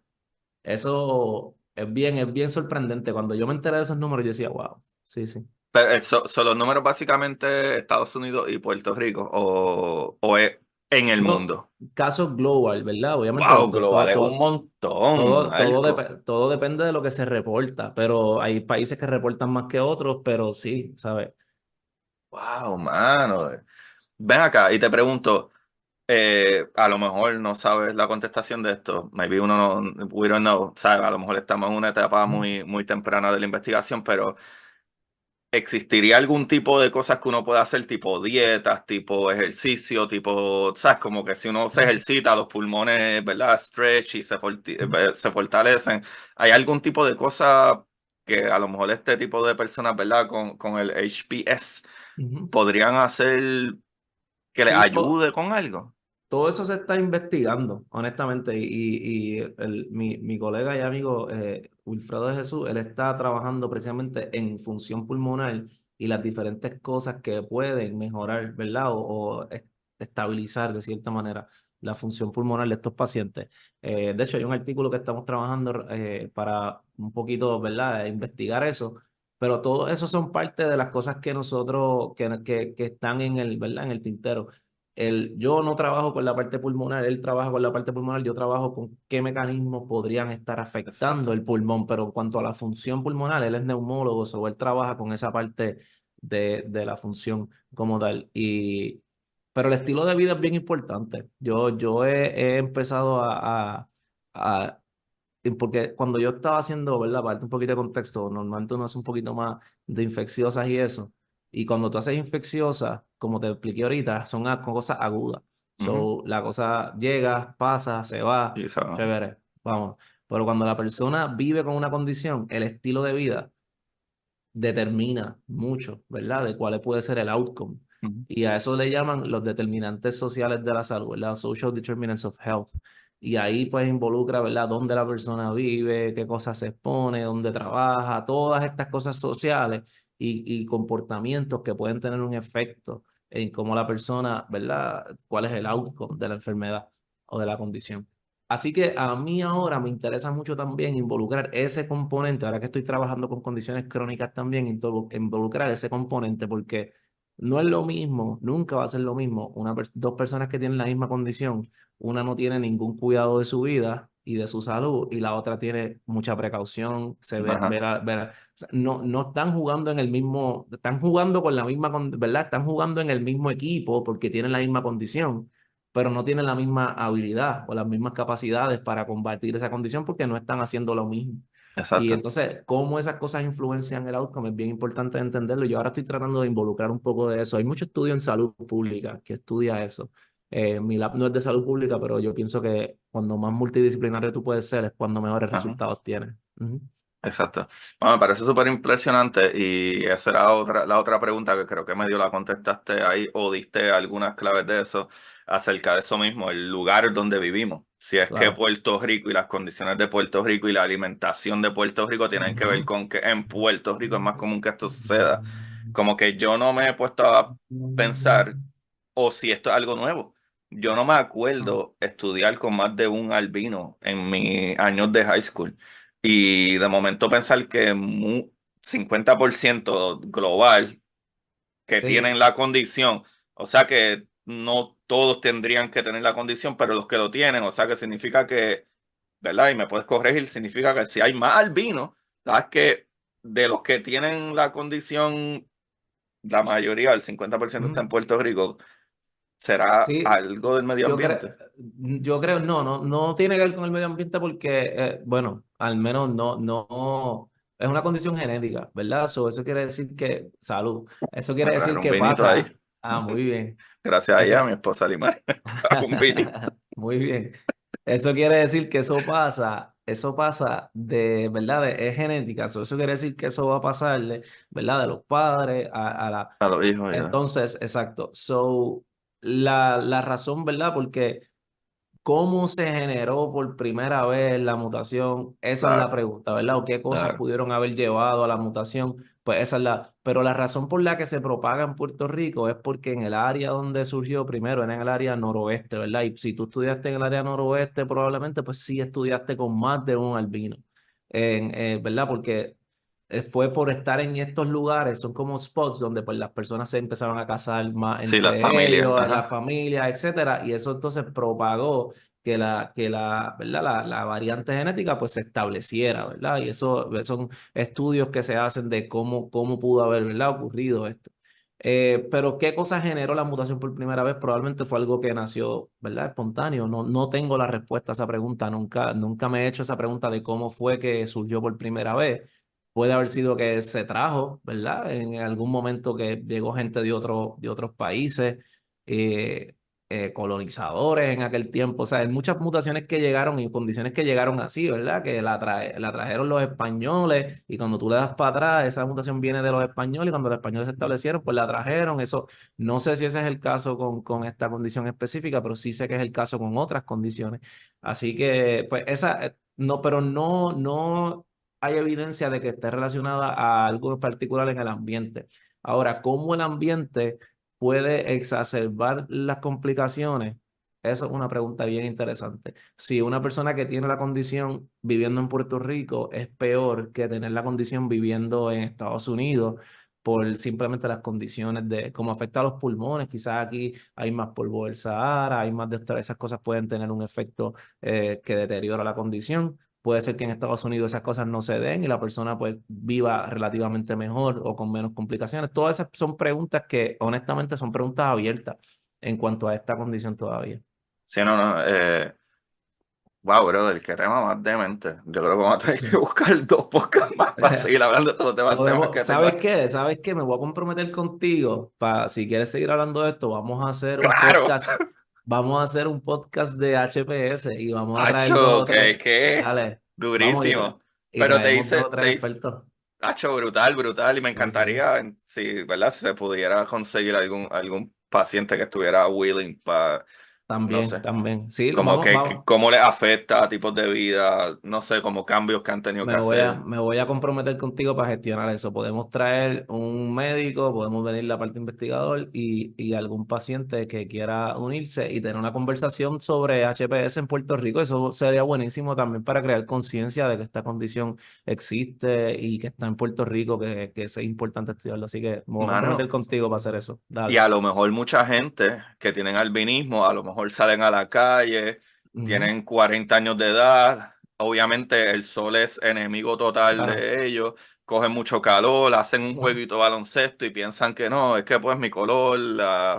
es bien sorprendente. Cuando yo me enteré de esos números, yo decía, wow, sí, sí. Pero son los números básicamente Estados Unidos y Puerto Rico o es en el No, mundo. casos global, ¿verdad? Obviamente Wow, global es un montón, Marco. todo depende de lo que se reporta, pero hay países que reportan más que otros, pero sí, ¿sabes? Wow, mano. Ven acá y te pregunto, a lo mejor no sabes la contestación de esto. Maybe uno no, we don't know, ¿sabes? A lo mejor estamos en una etapa muy, muy temprana de la investigación, pero ¿existiría algún tipo de cosas que uno pueda hacer, tipo dietas, tipo ejercicio, tipo, ¿sabes? Como que si uno se ejercita, los pulmones, ¿verdad? Stretch y se fortalecen. ¿Hay algún tipo de cosa que a lo mejor este tipo de personas, ¿verdad? Con el HPS Ujú. podrían hacer que les Sí, ayude con algo? todo eso se está investigando, honestamente, y mi colega y amigo Wilfredo de Jesús, él está trabajando precisamente en función pulmonar y las diferentes cosas que pueden mejorar, ¿verdad? O estabilizar de cierta manera la función pulmonar de estos pacientes. De hecho, hay un artículo que estamos trabajando para un poquito, ¿verdad?, investigar eso. Pero todo eso son parte de las cosas que nosotros, que están en el, ¿verdad?, en el tintero. Yo no trabajo con la parte pulmonar, él trabaja con la parte pulmonar, yo trabajo con qué mecanismos podrían estar afectando Exacto. el pulmón, pero en cuanto a la función pulmonar, él es neumólogo, o él trabaja con esa parte de la función como tal. Pero el estilo de vida es bien importante. Yo he empezado a y porque cuando yo estaba haciendo, ¿verdad? Para darte un poquito de contexto, normalmente uno hace un poquito más de infecciosas y eso. Y cuando tú haces infecciosas, como te expliqué ahorita, son cosas agudas. Ujú. So, la cosa llega, pasa, se va, Y eso, chévere, vamos. Pero cuando la persona vive con una condición, el estilo de vida determina mucho, ¿verdad? De cuál puede ser el outcome. ujú. Y a eso le llaman los determinantes sociales de la salud, ¿verdad? Social determinants of health. Y ahí pues involucra, ¿verdad? Dónde la persona vive, qué cosas se expone, dónde trabaja, todas estas cosas sociales y comportamientos que pueden tener un efecto en cómo la persona, ¿verdad? Cuál es el outcome de la enfermedad o de la condición. Así que a mí ahora me interesa mucho también involucrar ese componente, ahora que estoy trabajando con condiciones crónicas también, involucrar ese componente, porque no es lo mismo, nunca va a ser lo mismo, dos personas que tienen la misma condición, una no tiene ningún cuidado de su vida y de su salud, y la otra tiene mucha precaución, Ajá, o sea, no están jugando en el mismo, están jugando con la misma, ¿verdad? Están jugando en el mismo equipo porque tienen la misma condición, pero no tienen la misma habilidad o las mismas capacidades para combatir esa condición porque no están haciendo lo mismo. Y exacto. entonces, cómo esas cosas influencian el outcome es bien importante entenderlo. Yo ahora estoy tratando de involucrar un poco de eso. Hay mucho estudio en salud pública que estudia eso. Mi lab no es de salud pública, pero yo pienso que cuando más multidisciplinario tú puedes ser, es cuando mejores Ajá. resultados tienes. Ujú. Exacto. Bueno, me parece súper impresionante y esa era la otra pregunta que creo que medio la contestaste ahí o diste algunas claves de eso acerca de eso mismo, el lugar donde vivimos. Si es que Claro. Puerto Rico y las condiciones de Puerto Rico y la alimentación de Puerto Rico tienen que ver con que en Puerto Rico es más común que esto suceda. Como que yo no me he puesto a pensar o si esto es algo nuevo. Yo no me acuerdo estudiar con más de un albino en mis años de high school. Y de momento pensar que 50% global que Sí, tienen la condición, o sea que no todos tendrían que tener la condición, pero los que lo tienen, o sea que significa que, ¿verdad? Y me puedes corregir, significa que si hay más albinos, sabes que de los que tienen la condición, la mayoría, el 50% está ujú. en Puerto Rico, será Sí, algo del medio yo creo, ambiente. yo creo, no tiene que ver con el medio ambiente porque, bueno, al menos no, es una condición genética, ¿verdad? Eso quiere decir que, salud, eso Me quiere decir trajeron un que vinito ahí. pasa, muy bien, Gracias a eso, ella, mi esposa Limar, me trajo un vinito. muy bien, eso quiere decir que eso pasa de, ¿verdad? Es genética, eso quiere decir que eso va a pasarle, ¿verdad? De los padres a la A los hijos ya. entonces, exacto. So, la razón, ¿verdad? Porque cómo se generó por primera vez la mutación, esa es la Claro, pregunta, ¿verdad? O qué cosas claro. pudieron haber llevado a la mutación, pues esa es la... Pero la razón por la que se propaga en Puerto Rico es porque en el área donde surgió primero era en el área noroeste, ¿verdad? Y si tú estudiaste en el área noroeste, probablemente pues sí estudiaste con más de un albino, ¿verdad? Porque fue por estar en estos lugares, son como spots donde pues las personas se empezaron a casar más Sí, la entre familia. ellos, en la Ajá. familia, etcétera, y eso entonces propagó ¿verdad? La variante genética pues se estableciera, ¿verdad? Y eso son estudios que se hacen de cómo pudo haber, ¿verdad? Ocurrido esto. Pero ¿qué cosa generó la mutación por primera vez? Probablemente fue algo que nació, ¿verdad? Espontáneo. No tengo la respuesta a esa pregunta. Nunca me he hecho esa pregunta de cómo fue que surgió por primera vez. Puede haber sido que se trajo, ¿verdad? En algún momento que llegó gente de otros países, eh, colonizadores en aquel tiempo. O sea, hay muchas mutaciones que llegaron y condiciones que llegaron así, ¿verdad? Que la trajeron los españoles y cuando tú le das para atrás, esa mutación viene de los españoles y cuando los españoles se establecieron, pues la trajeron. Eso, no sé si ese es el caso con esta condición específica, pero sí sé que es el caso con otras condiciones. Así que, pues esa, no, pero no hay evidencia de que esté relacionada a algo en particular en el ambiente. Ahora, ¿cómo el ambiente puede exacerbar las complicaciones? Eso es una pregunta bien interesante. Si una persona que tiene la condición viviendo en Puerto Rico es peor que tener la condición viviendo en Estados Unidos por simplemente las condiciones de cómo afecta a los pulmones, quizás aquí hay más polvo del Sahara, hay más de esas cosas pueden tener un efecto que deteriora la condición. puede ser que en Estados Unidos esas cosas no se den y la persona pues viva relativamente mejor o con menos complicaciones. Todas esas son preguntas que honestamente son preguntas abiertas en cuanto a esta condición todavía. Sí, no, no. Wow, brother, qué tema más demente. Yo creo que vamos a tener que buscar 2 podcasts más para seguir hablando de estos temas que tengo ¿Sabes aquí. qué? ¿Sabes qué? Me voy a comprometer contigo para, si quieres seguir hablando de esto, Claro. vamos a hacer un podcast de HPS y vamos a traer dos Hacho, o tres, que dale, vamos durísimo. y Pero traemos dos o tres te dice, expertos. hacho, brutal, brutal. Y me Sí, sí. encantaría, si, ¿verdad? Si se pudiera conseguir algún paciente que estuviera willing para, no También, sé, también. Sí, como cómo les afecta a tipos de vida, no sé, como cambios que han tenido que hacer. me voy a comprometer contigo para gestionar eso. Podemos traer un médico, podemos venir la parte investigador y algún paciente que quiera unirse y tener una conversación sobre HPS en Puerto Rico. Eso sería buenísimo también para crear conciencia de que esta condición existe y que está en Puerto Rico, que es importante estudiarlo. Así que me voy a comprometer Mano, contigo para hacer eso. y Dale. a lo mejor mucha gente que tienen albinismo, a lo mejor salen a la calle, Ujú. tienen 40 años de edad, obviamente el sol es enemigo total Claro. de ellos, cogen mucho calor, hacen un Ujú, jueguito de baloncesto y piensan que no, es que pues mi color,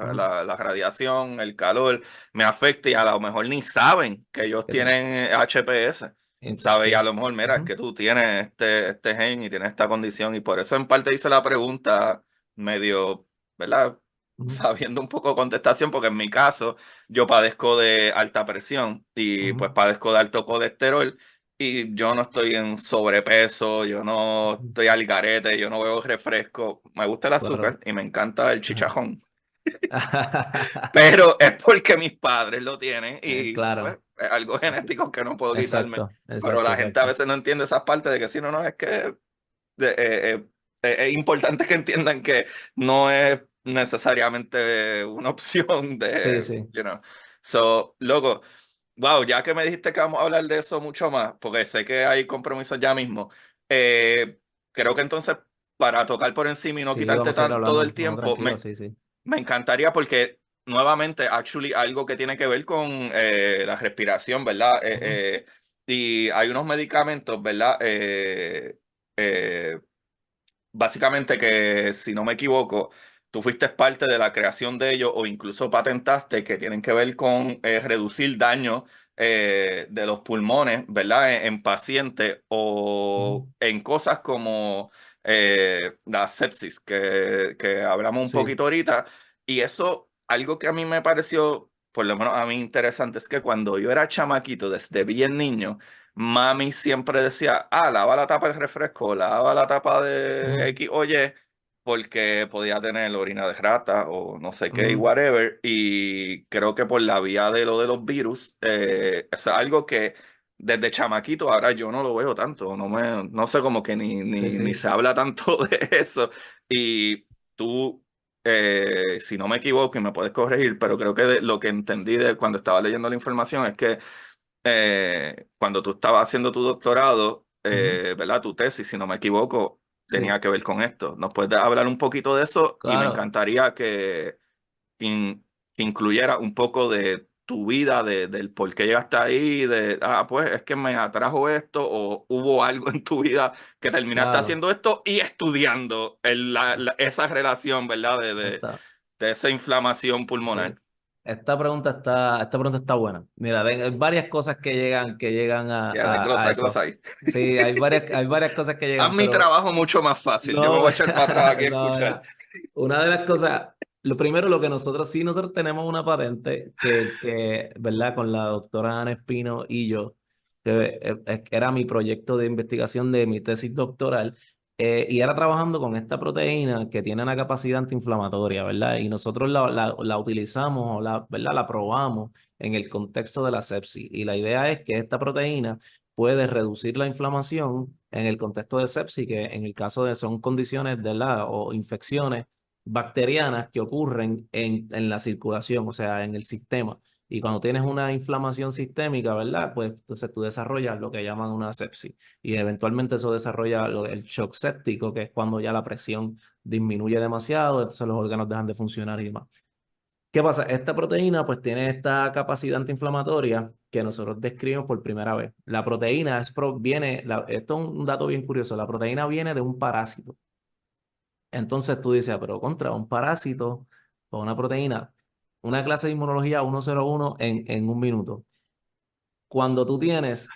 ujú. la radiación, el calor me afecta y a lo mejor ni saben que ellos Que te- tienen HPS. ¿Sabes? Y a Sí. lo mejor, mira, es Ujú, que tú tienes este gen y tienes esta condición y por eso en parte hice la pregunta medio, ¿verdad? ujú, Sabiendo un poco contestación, porque en mi caso yo padezco de alta presión y ujú, pues padezco de alto colesterol y yo no estoy en sobrepeso, yo no ujú. estoy al garete, yo no bebo refresco, me gusta el azúcar Claro. y me encanta el Ajá. chichajón, pero es porque mis padres lo tienen y pues Claro. es algo Sí. genético que no puedo quitarme, Exacto, pero exacto, la gente a exacto. veces no entiende esas partes de que si no, no, es que es importante que entiendan que no es necesariamente una opción Sí, de, sí. you know. So, loco, wow, ya que me dijiste que vamos a hablar de eso mucho más, porque sé que hay compromisos ya mismo, creo que entonces para tocar por encima y no Sí, quitarte vamos a ir todo el hablando. No, tiempo, tranquilo, sí, sí. me encantaría porque nuevamente, actually, algo que tiene que ver con la respiración, ¿verdad? Ujú, Y hay unos medicamentos, ¿verdad? Eh, básicamente que, si no me equivoco, tú fuiste parte de la creación de ellos o incluso patentaste que tienen que ver con reducir daño de los pulmones, ¿verdad? En pacientes ujú. o en cosas como la sepsis, que hablamos un Sí, poquito ahorita. Y eso, algo que a mí me pareció, por lo menos a mí interesante, es que cuando yo era chamaquito, desde bien niño, mami siempre decía, lava la tapa del refresco, lava la tapa de ujú, X o Y, porque podía tener orina de rata o no sé qué, y ujú. whatever. Y creo que por la vía de lo de los virus, eso es algo que desde chamaquito ahora yo no lo veo tanto, no sé, como que Sí, ni sí. se habla tanto de eso. Y tú, si no me equivoco, y me puedes corregir, pero creo que lo que entendí de cuando estaba leyendo la información es que cuando tú estabas haciendo tu doctorado, Ujú. ¿verdad? Tu tesis, si no me equivoco, Sí, tenía que ver con esto. ¿Nos puedes hablar un poquito de eso? Y me claro. encantaría que incluyera un poco de tu vida, del por qué llegaste ahí, pues es que me atrajo esto, o hubo algo en tu vida que terminaste Claro. haciendo esto y estudiando esa relación, ¿verdad? Esta, De esa inflamación pulmonar. sí. Esta pregunta está buena. Mira, hay varias cosas que llegan Ya, a hay glosa eso. ahí. Sí, hay varias cosas que Haz llegan, mi pero trabajo mucho más fácil. Yo me no, voy a echar para atrás aquí a no, escuchar. mira, una de las cosas, lo primero, lo que nosotros tenemos una patente ¿verdad? Con la doctora Ana Espino y yo, que era mi proyecto de investigación de mi tesis doctoral, y era trabajando con esta proteína que tiene una capacidad antiinflamatoria, ¿verdad? Y nosotros la utilizamos, ¿verdad? La probamos en el contexto de la sepsis. Y la idea es que esta proteína puede reducir la inflamación en el contexto de sepsis, que en el caso de son condiciones de o infecciones bacterianas que ocurren en la circulación, o sea, en el sistema. Y cuando tienes una inflamación sistémica, ¿verdad? Pues entonces tú desarrollas lo que llaman una sepsis. Y eventualmente eso desarrolla el shock séptico, que es cuando ya la presión disminuye demasiado, entonces los órganos dejan de funcionar y demás. ¿Qué pasa? Esta proteína pues tiene esta capacidad antiinflamatoria que nosotros describimos por primera vez. La proteína esto es un dato bien curioso, la proteína viene de un parásito. Entonces tú dices, pero contra un parásito o una proteína, una clase de inmunología 101 en un minuto. Cuando tú tienes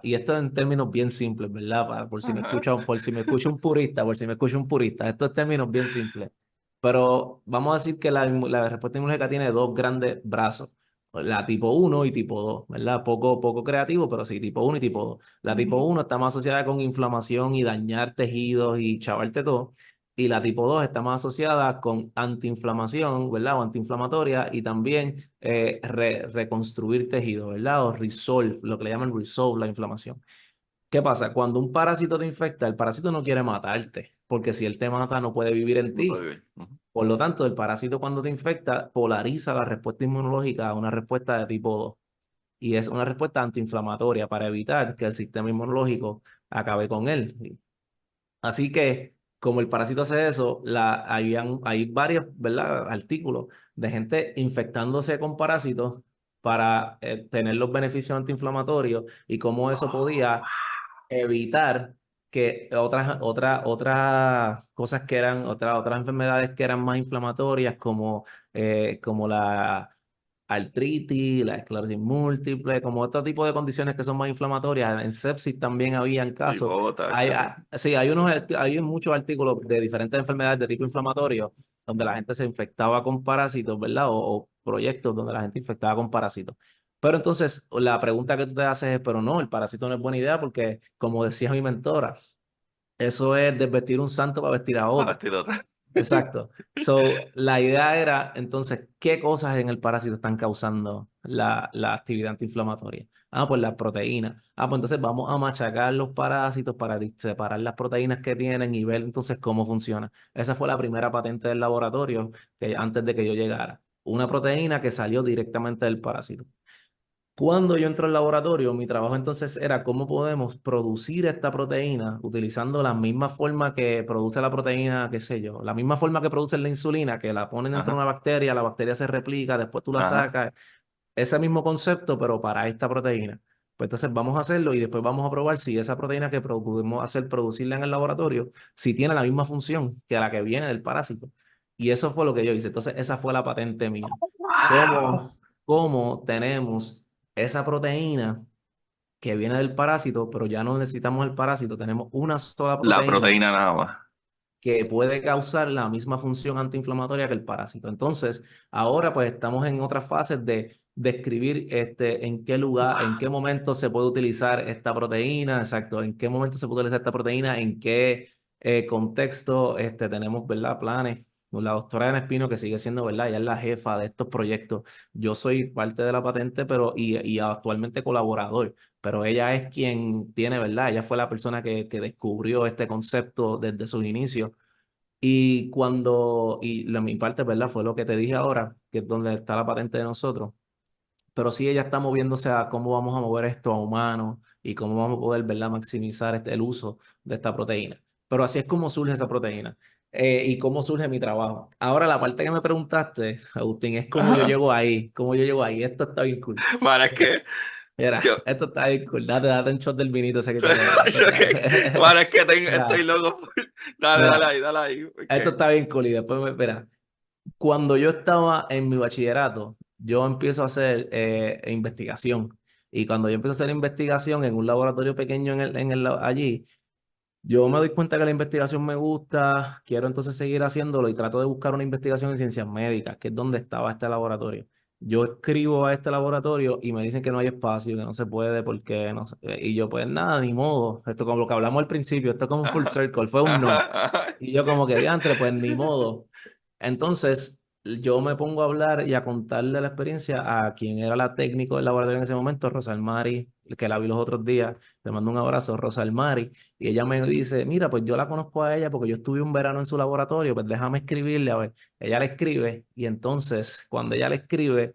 y esto en términos bien simples, ¿verdad? Ajá. Por si me escucha un purista, por si me escucha un purista, estos términos bien simples. Pero vamos a decir que la respuesta inmunológica tiene dos grandes brazos, la tipo uno y tipo 2, ¿verdad? Poco creativo, pero sí, tipo uno y tipo 2. La tipo Ujú. uno está más asociada con inflamación y dañar tejidos y chavarte todo. Y la tipo 2 está más asociada con antiinflamación, ¿verdad? O antiinflamatoria y también reconstruir tejido, ¿verdad? O resolve, lo que le llaman resolve la inflamación. ¿Qué pasa? Cuando un parásito te infecta, el parásito no quiere matarte, porque si él te mata no puede vivir en No puede ti. vivir. Ujú. Por lo tanto, el parásito cuando te infecta polariza la respuesta inmunológica a una respuesta de tipo 2 y es una respuesta antiinflamatoria para evitar que el sistema inmunológico acabe con él. Así que, como el parásito hace eso, hay varios, ¿verdad?, artículos de gente infectándose con parásitos para tener los beneficios antiinflamatorios y cómo eso Oh, podía evitar que otras cosas que eran, otras enfermedades que eran más inflamatorias, como la artritis, la esclerosis múltiple, como otro tipo de condiciones que son más inflamatorias. En sepsis también habían casos. pivota, etcétera. Sí, hay muchos artículos de diferentes enfermedades de tipo inflamatorio donde la gente se infectaba con parásitos, ¿verdad? O proyectos donde la gente infectaba con parásitos. Pero entonces la pregunta que tú te haces es, pero no, el parásito no es buena idea porque, como decía mi mentora, eso es desvestir un santo para vestir a Ah, otro. vestido otra. Exacto. So, la idea era, entonces, ¿qué cosas en el parásito están causando la actividad antiinflamatoria? Ah, pues las proteínas. Ah, pues entonces vamos a machacar los parásitos para separar las proteínas que tienen y ver entonces cómo funciona. Esa fue la primera patente del laboratorio que antes de que yo llegara. Una proteína que salió directamente del parásito. Cuando yo entro al laboratorio, mi trabajo entonces era cómo podemos producir esta proteína utilizando la misma forma que produce la proteína, qué sé yo, la misma forma que produce la insulina, que la ponen dentro de Ajá, una bacteria, la bacteria se replica, después tú la ajá. sacas, ese mismo concepto, pero para esta proteína. Pues entonces vamos a hacerlo y después vamos a probar si esa proteína que pudimos hacer, producirla en el laboratorio, si tiene la misma función que la que viene del parásito. Y eso fue lo que yo hice. Entonces esa fue la patente mía. Wow. ¿Cómo tenemos esa proteína que viene del parásito, pero ya no necesitamos el parásito? Tenemos una sola La proteína proteína nada más. que puede causar la misma función antiinflamatoria que el parásito. Entonces, ahora pues estamos en otras fases de describir en qué lugar, en qué momento se puede utilizar esta proteína, exacto, en qué momento se puede utilizar esta proteína, en qué contexto tenemos, ¿verdad?, planes. La doctora Ana Espino, que sigue siendo, ¿verdad? Ella es la jefa de estos proyectos. Yo soy parte de la patente, y actualmente colaborador, pero ella es quien tiene, ¿verdad? Ella fue la persona que descubrió este concepto desde sus inicios. Mi parte, ¿verdad? Fue lo que te dije ahora, que es donde está la patente de nosotros. Pero sí, ella está moviéndose a cómo vamos a mover esto a humanos y cómo vamos a poder, ¿verdad?, maximizar el uso de esta proteína. Pero así es como surge esa proteína y cómo surge mi trabajo. Ahora, la parte que me preguntaste, Agustín, es cómo yo Ajá. llego ahí, cómo yo llego ahí. Esto está bien cool. Para es que Mira, yo, esto está bien cool. Date un shot del vinito ese que te queda. para es que estoy Mira, loco. Dale, dale mira, ahí, dale ahí. esto Ok. está bien cool. Y después, mira, cuando yo estaba en mi bachillerato, yo empiezo a hacer investigación. Y cuando yo empiezo a hacer investigación en un laboratorio pequeño allí, yo me doy cuenta que la investigación me gusta, quiero entonces seguir haciéndolo y trato de buscar una investigación en ciencias médicas, que es donde estaba este laboratorio. Yo escribo a este laboratorio y me dicen que no hay espacio, que no se puede porque no sé. Y yo, pues nada, ni modo. Esto como lo que hablamos al principio, esto es como un full Ajá, circle, fue un no. ajá, ajá. Y yo como que diantre, pues ni modo. Entonces, yo me pongo a hablar y a contarle la experiencia a quien era la técnico del laboratorio en ese momento, Rosalmari, que la vi los otros días. Le mando un abrazo, Rosalmari. Y ella me dice, mira, pues yo la conozco a ella porque yo estuve un verano en su laboratorio, pues déjame escribirle, a ver. Ella le escribe y entonces, cuando ella le escribe,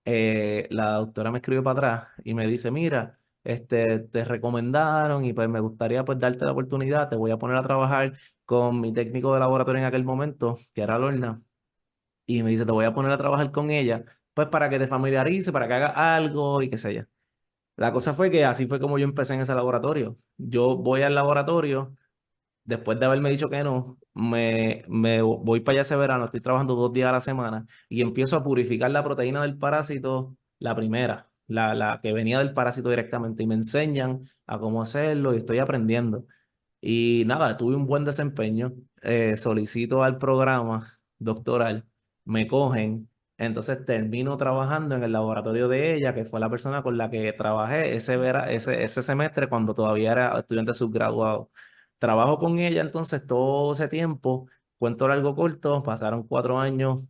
la doctora me escribe para atrás y me dice, mira, te recomendaron y pues me gustaría pues darte la oportunidad, te voy a poner a trabajar con mi técnico de laboratorio en aquel momento, que era Lorna, y me dice, te voy a poner a trabajar con ella, pues para que te familiarice, para que hagas algo y qué sé yo. La cosa fue que así fue como yo empecé en ese laboratorio. Yo voy al laboratorio, después de haberme dicho que no, me voy para allá ese verano, estoy trabajando 2 días a la semana y empiezo a purificar la proteína del parásito, la primera, la que venía del parásito directamente, y me enseñan a cómo hacerlo y estoy aprendiendo. Y nada, tuve un buen desempeño, solicito al programa doctoral, me cogen, entonces termino trabajando en el laboratorio de ella, que fue la persona con la que trabajé ese semestre cuando todavía era estudiante subgraduado. Trabajo con ella entonces todo ese tiempo, cuento largo corto, pasaron 4 años,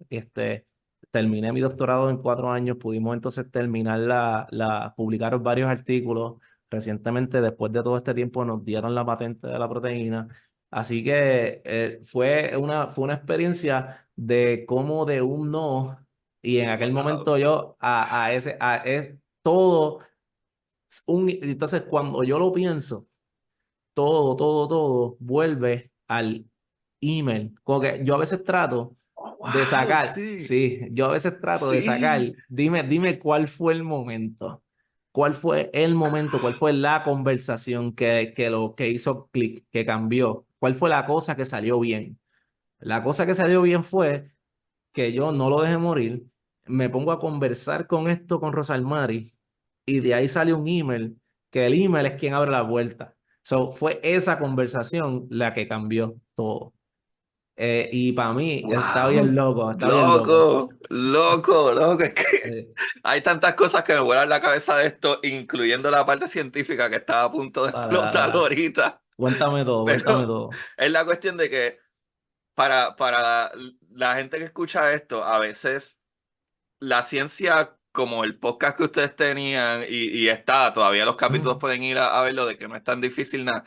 terminé mi doctorado en 4 años, pudimos entonces terminar publicar varios artículos. Recientemente, después de todo este tiempo, nos dieron la patente de la proteína. Así que fue una experiencia de cómo de un no, y en aquel Wow. momento yo es todo entonces cuando yo lo pienso, todo vuelve al email. Como que yo a veces trato Oh, de wow, sacar, sí, sí, yo a veces trato de sacar, sí. dime cuál fue el momento, cuál fue el momento, cuál fue la conversación que hizo clic, que cambió, cuál fue la cosa que salió bien. La cosa que salió bien fue que yo no lo dejé morir, me pongo a conversar con esto con Rosalmari y de ahí sale un email, que el email es quien abre la puerta. So, fue esa conversación la que cambió todo. Y para mí está bien Wow, loco, está bien loco. loco, loco, loco. Es que Eh, hay tantas cosas que me vuelan la cabeza de esto, incluyendo la parte científica que estaba a punto de dale, dale, explotar dale. ahorita. Cuéntame todo, cuéntame Pero todo. es la cuestión de que para la gente que escucha esto, a veces la ciencia, como el podcast que ustedes tenían y está, todavía los capítulos Mm, pueden ir a verlo, de que no es tan difícil nada,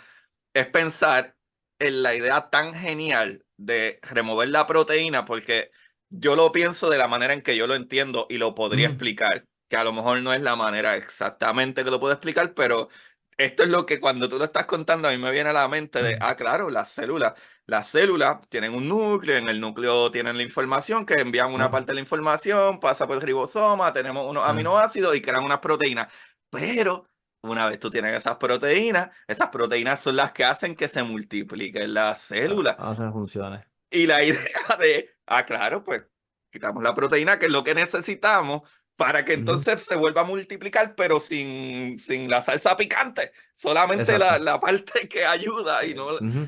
es pensar en la idea tan genial de remover la proteína, porque yo lo pienso de la manera en que yo lo entiendo y lo podría mm, explicar, que a lo mejor no es la manera exactamente que lo puedo explicar, pero esto es lo que cuando tú lo estás contando a mí me viene a la mente de, mm, claro, las células tienen un núcleo, en el núcleo tienen la información, que envían una ah, parte de la información, pasa por el ribosoma, tenemos unos ah, aminoácidos y crean unas proteínas, pero una vez tú tienes esas proteínas son las que hacen que se multipliquen las células. hacen funciones. Y la idea de, claro, pues quitamos la proteína, que es lo que necesitamos, para que Ujú, entonces se vuelva a multiplicar, pero sin la salsa picante, solamente la, exacto. la parte que ayuda y no, Ujú,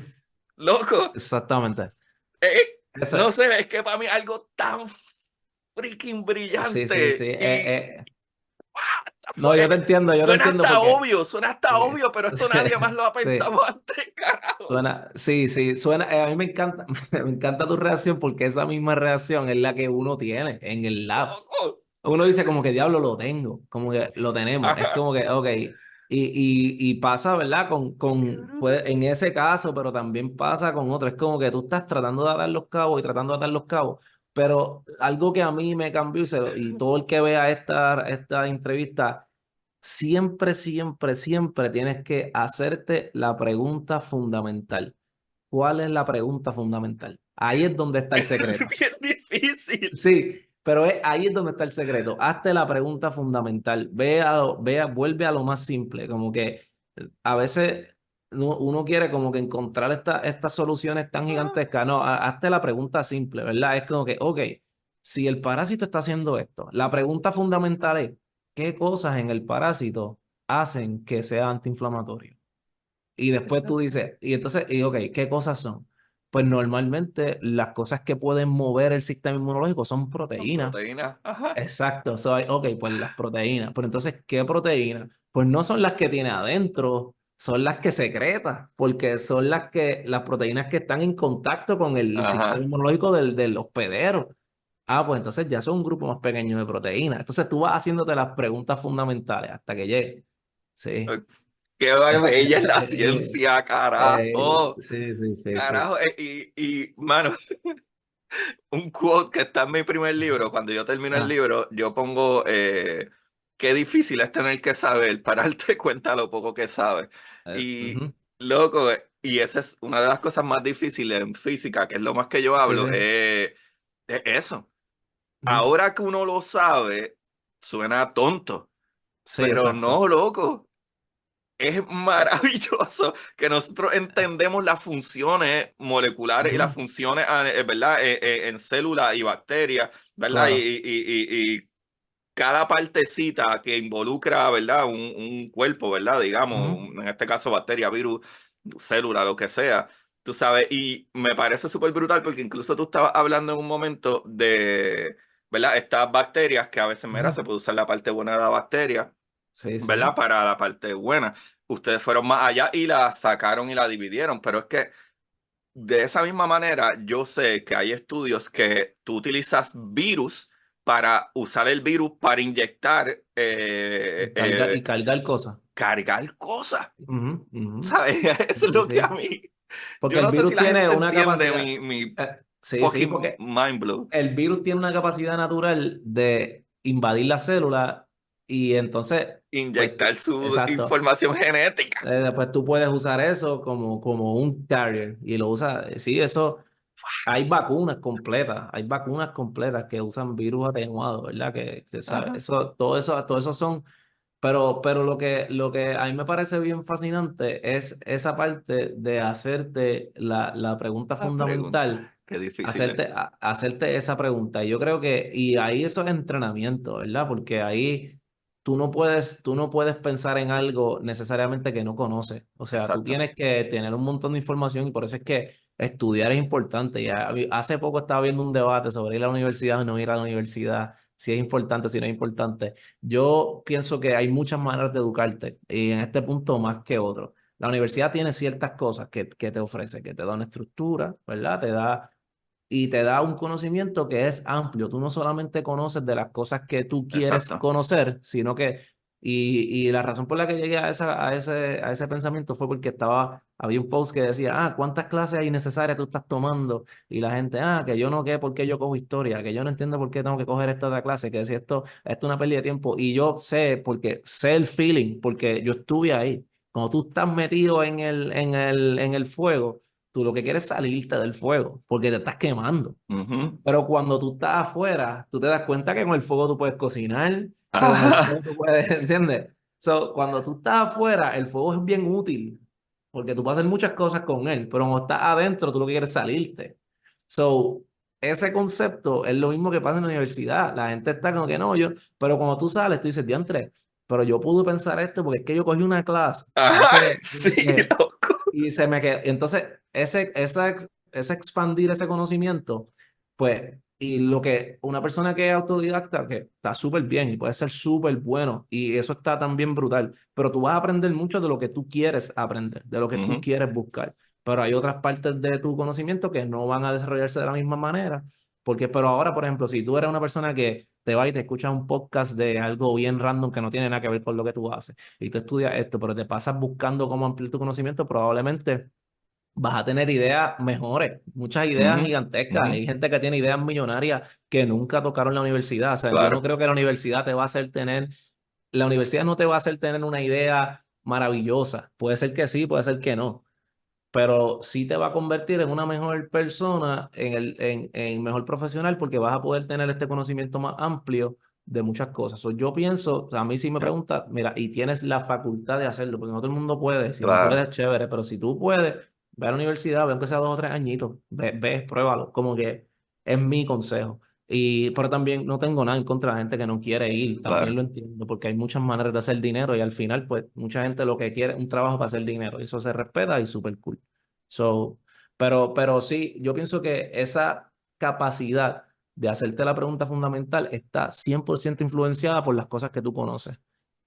loco, exactamente. eh, no Ese, sé, es que para mí algo tan freaking sí, sí, sí. brillante y No, yo te entiendo porque suena hasta sí, obvio, pero esto nadie más lo ha sí, pensado antes, carajo. suena, sí, sí, suena, a mí me encanta, me encanta tu reacción porque esa misma reacción es la que uno tiene en el lab. Loco. Uno dice como que diablo lo tengo, como que lo tenemos, es Ajá. como que, ok, y pasa, ¿verdad? Qué brutal. En ese caso, pero también pasa con otro, es como que tú estás tratando de atar los cabos y tratando de atar los cabos, pero algo que a mí me cambió y todo el que vea esta entrevista siempre tienes que hacerte la pregunta fundamental. ¿Cuál es la pregunta fundamental? Ahí es donde está el Es secreto. bien difícil. Sí, pero ahí es donde está el secreto. Hazte la pregunta fundamental. Vuelve a lo más simple. Como que a veces uno quiere como que encontrar estas soluciones tan Ah, gigantescas. No, hazte la pregunta simple, ¿verdad? Es como que, ok, si el parásito está haciendo esto, la pregunta fundamental es, ¿qué cosas en el parásito hacen que sea antiinflamatorio? Y después tú exacto. dices, ok, ¿qué cosas son? Pues normalmente las cosas que pueden mover el sistema inmunológico son Son proteínas. proteínas. Ajá. Exacto. Ok, pues las proteínas. Pero entonces, ¿qué proteínas? Pues no son las que tiene adentro, son las que secreta, porque son las proteínas que están en contacto con el sistema Ajá. inmunológico del hospedero. Pues entonces ya son un grupo más pequeño de proteínas. Entonces tú vas haciéndole las preguntas fundamentales hasta que llegue. Sí. Qué bella es la ciencia, carajo. Sí, sí, sí, sí. Carajo. Mano, un quote que está en mi primer libro, cuando yo termino el Ah, libro, yo pongo qué difícil es tener que saber para darte cuenta lo poco que sabes. Y ujú. loco, y esa es una de las cosas más difíciles en física, que es lo más que yo Sí, hablo, sí. es eso. Ujú. ahora que uno lo sabe, suena tonto, Sí, pero exacto. no, loco. Es maravilloso que nosotros entendemos las funciones moleculares y las Ujú. funciones, ¿verdad? En células y bacterias, ¿verdad? Claro. Y cada partecita que involucra, ¿verdad? Un cuerpo, ¿verdad? Digamos, Ujú. en este caso bacteria, virus, célula, lo que sea, tú sabes, y me parece súper brutal porque incluso tú estabas hablando en un momento de, ¿verdad? Estas bacterias que a veces, mira, Ujú. se puede usar la parte buena de la bacteria, Sí, ¿verdad? sí. Para la parte buena. Ustedes fueron más allá y la sacaron y la dividieron, pero es que de esa misma manera, yo sé que hay estudios que tú utilizas virus para usar el virus para inyectar, Y cargar cosas. cargar cosas, Ujú, ujú. ¿sabes? Eso es Sí, lo que a sí. mí, Porque yo el no sé si virus la tiene gente una entiende capacidad. mi Sí, sí, fucking porque mind blow. el virus tiene una capacidad natural de invadir la célula y entonces, pues, Inyectar su exacto. información genética. Después tú puedes usar eso como un carrier y lo usas. Sí, eso. Hay vacunas completas que usan virus atenuados, ¿verdad? Que, ¿sabes? Ajá, Todo eso son. Pero lo que a mí me parece bien fascinante es esa parte de hacerte la pregunta la pregunta, fundamental, qué difícil es. hacerte esa pregunta. Y yo creo y ahí eso es entrenamiento, ¿verdad? Porque ahí tú no puedes pensar en algo necesariamente que no conoces. O sea, tú Exacto. tienes que tener un montón de información y por eso es que estudiar es importante. Hace poco estaba viendo un debate sobre ir a la universidad o no ir a la universidad, si es importante, si no es importante. Yo pienso que hay muchas maneras de educarte y en este punto más que otro. La universidad tiene ciertas cosas que te ofrece, que te da una estructura, ¿verdad? Y te da un conocimiento que es amplio. Tú no solamente conoces de las cosas que tú quieres Exacto. conocer, sino que, y la razón por la que llegué a ese pensamiento fue porque había un post que decía, ¿cuántas clases innecesarias tú estás tomando? Y la gente, que yo no, ¿qué? ¿Por qué yo cojo historia? Que yo no entiendo por qué tengo que coger esta otra clase, que si esto es una pérdida de tiempo. Y yo sé, porque sé el feeling, porque yo estuve ahí. Cuando tú estás metido en el fuego, tú lo que quieres es salirte del fuego, porque te estás quemando. Ujú. Pero cuando tú estás afuera, tú te das cuenta que con el fuego tú puedes cocinar, que con el Ajá. fuego tú puedes, ¿entiendes? So, cuando tú estás afuera, el fuego es bien útil, porque tú puedes hacer muchas cosas con él, pero cuando estás adentro, tú lo que quieres es salirte. So, ese concepto es lo mismo que pasa en la universidad. La gente está como que no, pero cuando tú sales, tú dices, diantre, pero yo pude pensar esto porque es que yo cogí una clase Ajá. hace, Sí, eh, loco. y se me quedó. Entonces, ese expandir ese conocimiento, pues, y lo que una persona que es autodidacta, que está súper bien y puede ser súper bueno, y eso está también brutal, pero tú vas a aprender mucho de lo que tú quieres aprender, de lo que tú Ujú. quieres buscar. Pero hay otras partes de tu conocimiento que no van a desarrollarse de la misma manera. Pero ahora, por ejemplo, si tú eres una persona que te va y te escucha un podcast de algo bien random que no tiene nada que ver con lo que tú haces, y tú estudias esto, pero te pasas buscando cómo ampliar tu conocimiento, probablemente vas a tener ideas mejores, muchas ideas Ujú. gigantescas. Ujú. Hay gente que tiene ideas millonarias que nunca tocaron la universidad. O sea, yo no Claro. creo que la universidad no te va a hacer tener una idea maravillosa. Puede ser que sí, puede ser que no, pero sí te va a convertir en una mejor persona, en mejor profesional, porque vas a poder tener este conocimiento más amplio de muchas cosas. Yo pienso, o sea, a mí sí me Ya. pregunta, mira, y tienes la facultad de hacerlo, porque no todo el mundo puede, si no Claro. puedes, chévere, pero si tú puedes, ve a la universidad, ve aunque sea 2 o 3 añitos, ve, pruébalo, como que es mi consejo. Pero también no tengo nada en contra de la gente que no quiere ir, también Claro. lo entiendo, porque hay muchas maneras de hacer dinero y al final, pues, mucha gente lo que quiere es un trabajo para hacer dinero, y eso se respeta y súper cool. So, pero sí, yo pienso que esa capacidad de hacerte la pregunta fundamental está 100% influenciada por las cosas que tú conoces.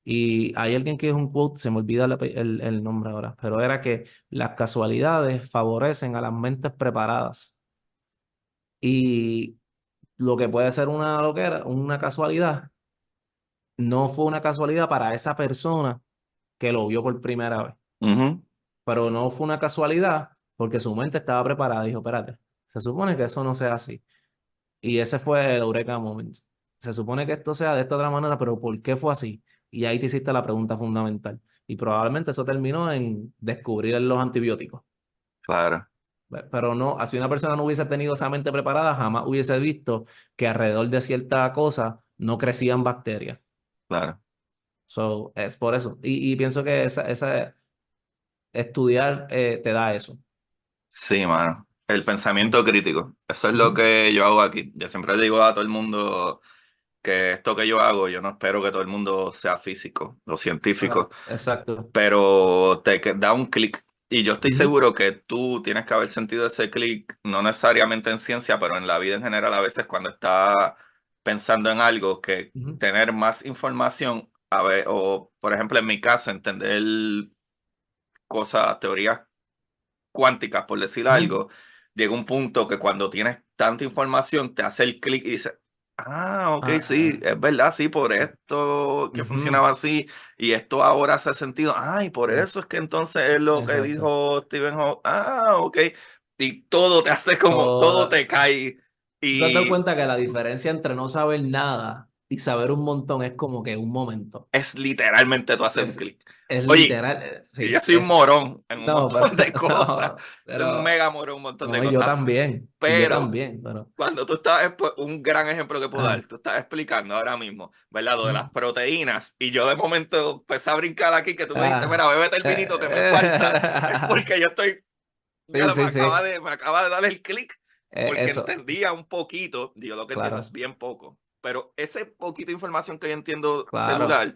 Y hay alguien que es un quote, se me olvida el nombre ahora, pero era que las casualidades favorecen a las mentes preparadas. Y lo que puede ser una loquera, una casualidad, no fue una casualidad para esa persona que lo vio por primera vez. Ujú. Pero no fue una casualidad porque su mente estaba preparada. Dijo, espérate, se supone que eso no sea así. Y ese fue el Eureka Moment. Se supone que esto sea de esta otra manera, pero ¿por qué fue así? Y ahí te hiciste la pregunta fundamental. Y probablemente eso terminó en descubrir los antibióticos. Claro. Pero no, si una persona no hubiese tenido esa mente preparada, jamás hubiese visto que alrededor de cierta cosa no crecían bacterias. Claro. So, es por eso. Y pienso que estudiar te da eso. Sí, mano. El pensamiento Ujú, crítico. Eso es lo ujú, que yo hago aquí. Yo siempre le digo a todo el mundo que esto que yo hago, yo no espero que todo el mundo sea físico o científico, exacto. pero da un clic. Y yo estoy Ujú, seguro que tú tienes que haber sentido ese clic, no necesariamente en ciencia, pero en la vida en general, a veces cuando estás pensando en algo, que ujú, tener más información, a ver, o por ejemplo en mi caso, entender cosas, teorías cuánticas, por decir ujú. algo, llega un punto que cuando tienes tanta información te hace el clic y dices, ah, ok, Ah, sí, es verdad, sí, por esto que ujú, funcionaba así y esto ahora hace sentido, ah, y por es- eso es que entonces es lo que exacto. dijo Stephen Hawking, ah, ok, y todo te hace como, todo Toda- te cae ¿Tú te has dado y cuenta que la diferencia entre no saber nada y saber un montón es como que un momento? es literalmente tú haces un Es, clic. es Oye, literal, yo sí, soy un morón en un no, pero, montón de cosas, no, soy un pero, mega morón en un montón de no, cosas, y yo pero también, pero, cuando tú estás, un gran ejemplo que puedo ah, dar, tú estás explicando ahora mismo, ¿verdad? Lo de las mm, proteínas, y yo de momento empecé a brincar aquí que tú me dijiste, ah, mira, bébete el vinito que me falta, es porque yo estoy, sí, ya sí, sí, me acaba de dar el clic, porque eso, entendía un poquito, yo lo que entiendo es claro, bien poco, pero ese poquito de información que yo entiendo claro, celular,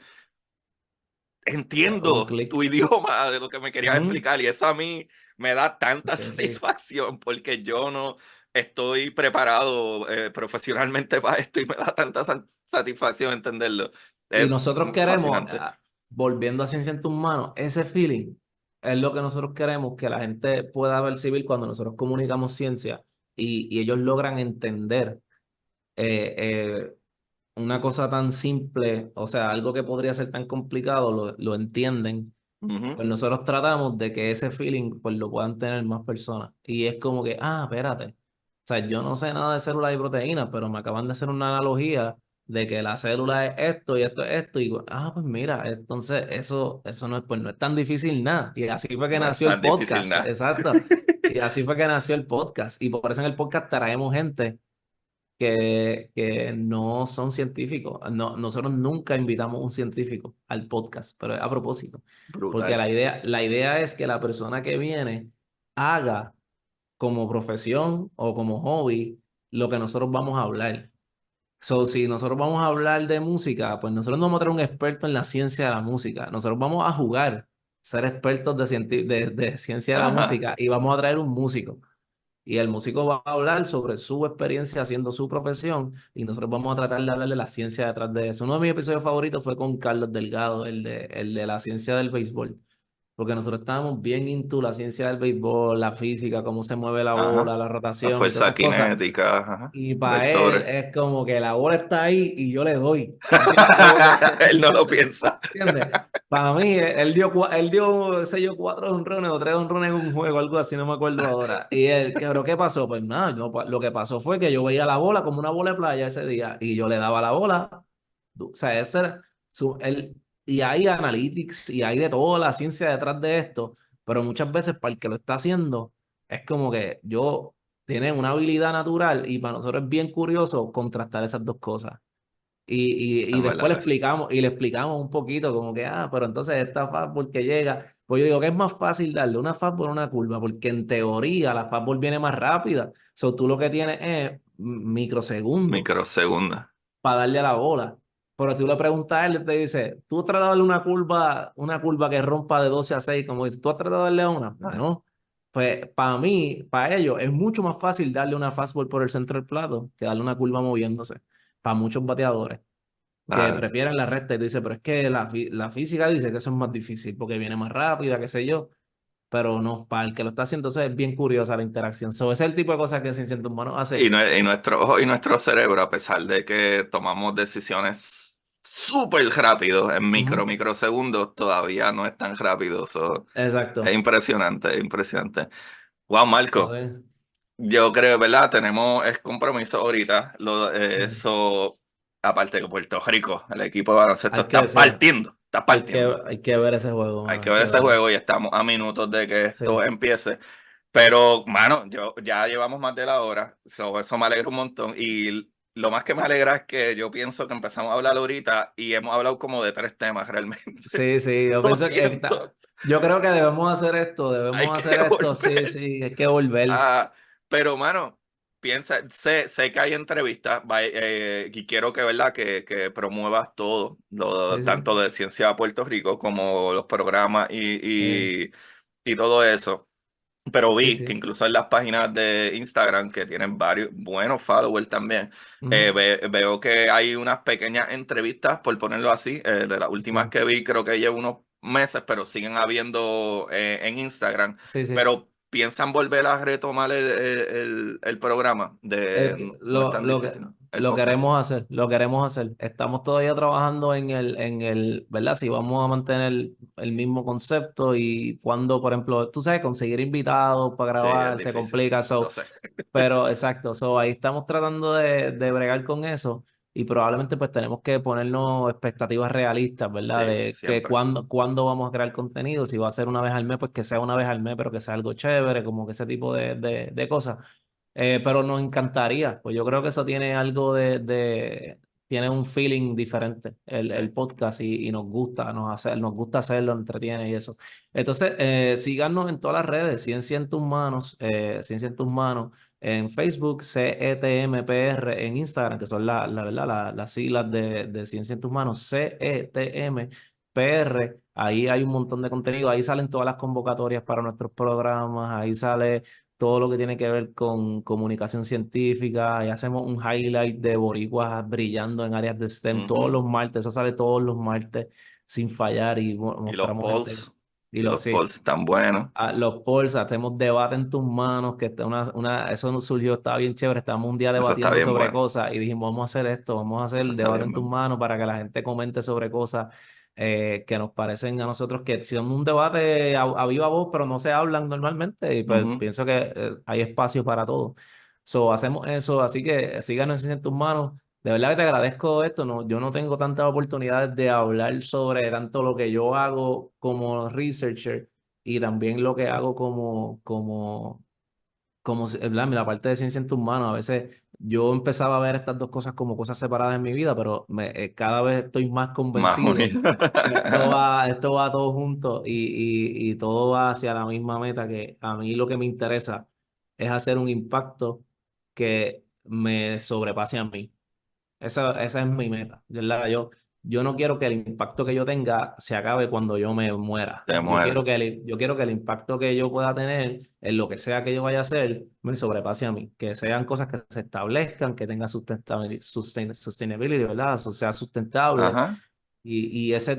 un entiendo tu clic, idioma de lo que me querías ujú, explicar y eso a mí me da tanta sí, sí. satisfacción porque yo no estoy preparado profesionalmente para esto y me da tanta satisfacción entenderlo. Y Es nosotros queremos, fascinante. volviendo a Ciencia en tus manos, ese feeling es lo que nosotros queremos que la gente pueda percibir cuando nosotros comunicamos ciencia y ellos logran entender eh, eh, una cosa tan simple, o sea, algo que podría ser tan complicado, lo entienden. Ujú. Pues nosotros tratamos de que ese feeling pues lo puedan tener más personas. Y es como que, espérate. O sea, yo no sé nada de células y proteínas, pero me acaban de hacer una analogía de que la célula es esto y esto es esto. Y digo, pues mira, entonces eso no es, pues no es tan difícil nada. Y así fue que No es nació el tan difícil podcast, nada. exacto. Y así fue que nació el podcast. Y por eso en el podcast traemos gente que no son científicos. No, nosotros nunca invitamos a un científico al podcast, pero es a propósito, porque Brutal. la idea es que la persona que viene haga como profesión o como hobby lo que nosotros vamos a hablar. So, si nosotros vamos a hablar de música, pues nosotros no vamos a traer un experto en la ciencia de la música. Nosotros vamos a jugar, ser expertos de ciencia de la Ajá. música y vamos a traer un músico. Y el músico va a hablar sobre su experiencia haciendo su profesión y nosotros vamos a tratar de hablar de la ciencia detrás de eso. Uno de mis episodios favoritos fue con Carlos Delgado, el de la ciencia del béisbol, porque nosotros estábamos bien into la ciencia del béisbol, la física, cómo se mueve la Ajá. bola, la La rotación y todas fuerza esas cosas. cinética, ajá. Y para él Vectores. es como que la bola está ahí y yo le doy. ¿Entiendes? Como que, Él no lo piensa. ¿entiendes? Para mí, él dio, sé yo, 4 honrones o 3 honrones en un juego, algo así, no me acuerdo ahora. Y él, ¿pero qué pasó? Pues nada, lo que pasó fue que yo veía la bola como una bola de playa ese día y yo le daba la bola. O sea, ese era y hay analytics y hay de toda la ciencia detrás de esto, pero muchas veces para el que lo está haciendo, es como que tiene una habilidad natural y para nosotros es bien curioso contrastar esas dos cosas. Y En después verdad es. le explicamos un poquito como que, pero entonces esta fastball que llega, pues yo digo que es más fácil darle una fastball a una curva, porque en teoría la fastball viene más rápida. So, tú lo que tienes es microsegundos Microsegundos. para darle a la bola. Pero tú le preguntas a él, él te dice, ¿tú has tratado de darle una curva que rompa de 12 a 6 como dice, ¿tú has tratado de darle a una? Bueno, pues para mí, para ellos, es mucho más fácil darle una fastball por el centro del plato que darle una curva moviéndose. Para muchos bateadores que Claro. prefieren la recta y tú dices, pero es que la física dice que eso es más difícil porque viene más rápida, qué sé yo, pero no, para el que lo está haciendo eso es bien curiosa la interacción. So, ese es el tipo de cosas que Ciencia en tus manos hace. Y nuestro ojo y nuestro cerebro, a pesar de que tomamos decisiones súper rápido, en Ujú, microsegundos, todavía no es tan rápido. Es exacto. impresionante, es impresionante. Wow, So, Marco, yo creo, ¿verdad? Tenemos es compromiso ahorita. mm, Eso, aparte que Puerto Rico, el equipo de baloncesto hay que, está sí, partiendo, está partiendo. hay que ver ese juego, Hay mano, que hay ver que ese verlo. juego y estamos a minutos de que esto Sí. empiece. Pero, mano, ya llevamos más de la hora, eso me alegra un montón. Y lo más que me alegra es que yo pienso que empezamos a hablar ahorita y hemos hablado como de 3 temas realmente. Sí, sí, yo Lo pienso que siento, yo creo que hay debemos hacer que esto, sí, volver. sí, hay que volver. Ah, pero, mano, piensa, sé que hay entrevistas y quiero que, ¿verdad? Que promuevas todo, Sí, sí. tanto de Ciencia de Puerto Rico como los programas Eh, y todo eso. Pero sí, vi que sí. incluso en las páginas de Instagram, que tienen varios buenos followers también, Ujú. veo que hay unas pequeñas entrevistas, por ponerlo así, de las últimas Sí, que vi, creo que llevo unos meses, pero siguen habiendo en Instagram. sí, sí. Pero piensan volver a retomar el programa No es tan difícil, el Lo podcast. queremos hacer, lo queremos hacer. Estamos todavía trabajando ¿verdad? Si vamos a mantener el mismo concepto y cuando, por ejemplo, tú sabes, conseguir invitados para Sí, es grabar se difícil, complica. lo So, sé. pero exacto, so, ahí estamos tratando de bregar con eso y probablemente pues tenemos que ponernos expectativas realistas, ¿verdad? Sí, De que siempre. cuándo vamos a crear contenido, si va a ser una vez al mes, pues que sea una vez al mes, pero que sea algo chévere, como que ese tipo de cosas. Pero nos encantaría, pues yo creo que eso tiene algo tiene un feeling diferente, el Sí. podcast, y nos gusta hacerlo, nos entretiene y eso. Entonces, síganos en todas las redes, Ciencia en tus manos, Ciencia en tus manos, en Facebook, CETMPR, en Instagram, que son ¿verdad? Las siglas de Ciencia en tus manos, CETMPR, ahí hay un montón de contenido, ahí salen todas las convocatorias para nuestros programas, ahí sale todo lo que tiene que ver con comunicación científica, y hacemos un highlight de boricuas brillando en áreas de STEM todos Ujú. los martes, eso sale todos los martes sin fallar y Y los mostramos gente. polls, Y y lo los sí, polls están buenos. los polls, hacemos debate en tus manos, que eso nos surgió, estaba bien chévere, estábamos un día Eso está debatiendo bien sobre bueno. cosas y dijimos, vamos a hacer esto, vamos a hacer Eso el está debate bien en tus bueno. manos para que la gente comente sobre cosas que nos parecen a nosotros que son un debate a viva voz, pero no se hablan normalmente y pues Ujú. pienso que hay espacio para todo. So, hacemos eso, así que síganos en tus manos. De verdad que te agradezco esto, no, yo no tengo tantas oportunidades de hablar sobre tanto lo que yo hago como researcher y también lo que hago ¿verdad? La parte de ciencia en tus manos. A veces yo empezaba a ver estas dos cosas como cosas separadas en mi vida, pero cada vez estoy más Más convencido unido. que esto va todo junto y todo va hacia la misma meta, que a mí lo que me interesa es hacer un impacto que me sobrepase a mí. Esa es mi meta, ¿verdad? Yo no quiero que el impacto que yo tenga se acabe cuando yo me muera. Te mueres. Yo quiero que el impacto que yo pueda tener en lo que sea que yo vaya a hacer me sobrepase a mí. Que sean cosas que se establezcan, que tengan sustainability, ¿verdad? O sea, sustentable Ajá. y esas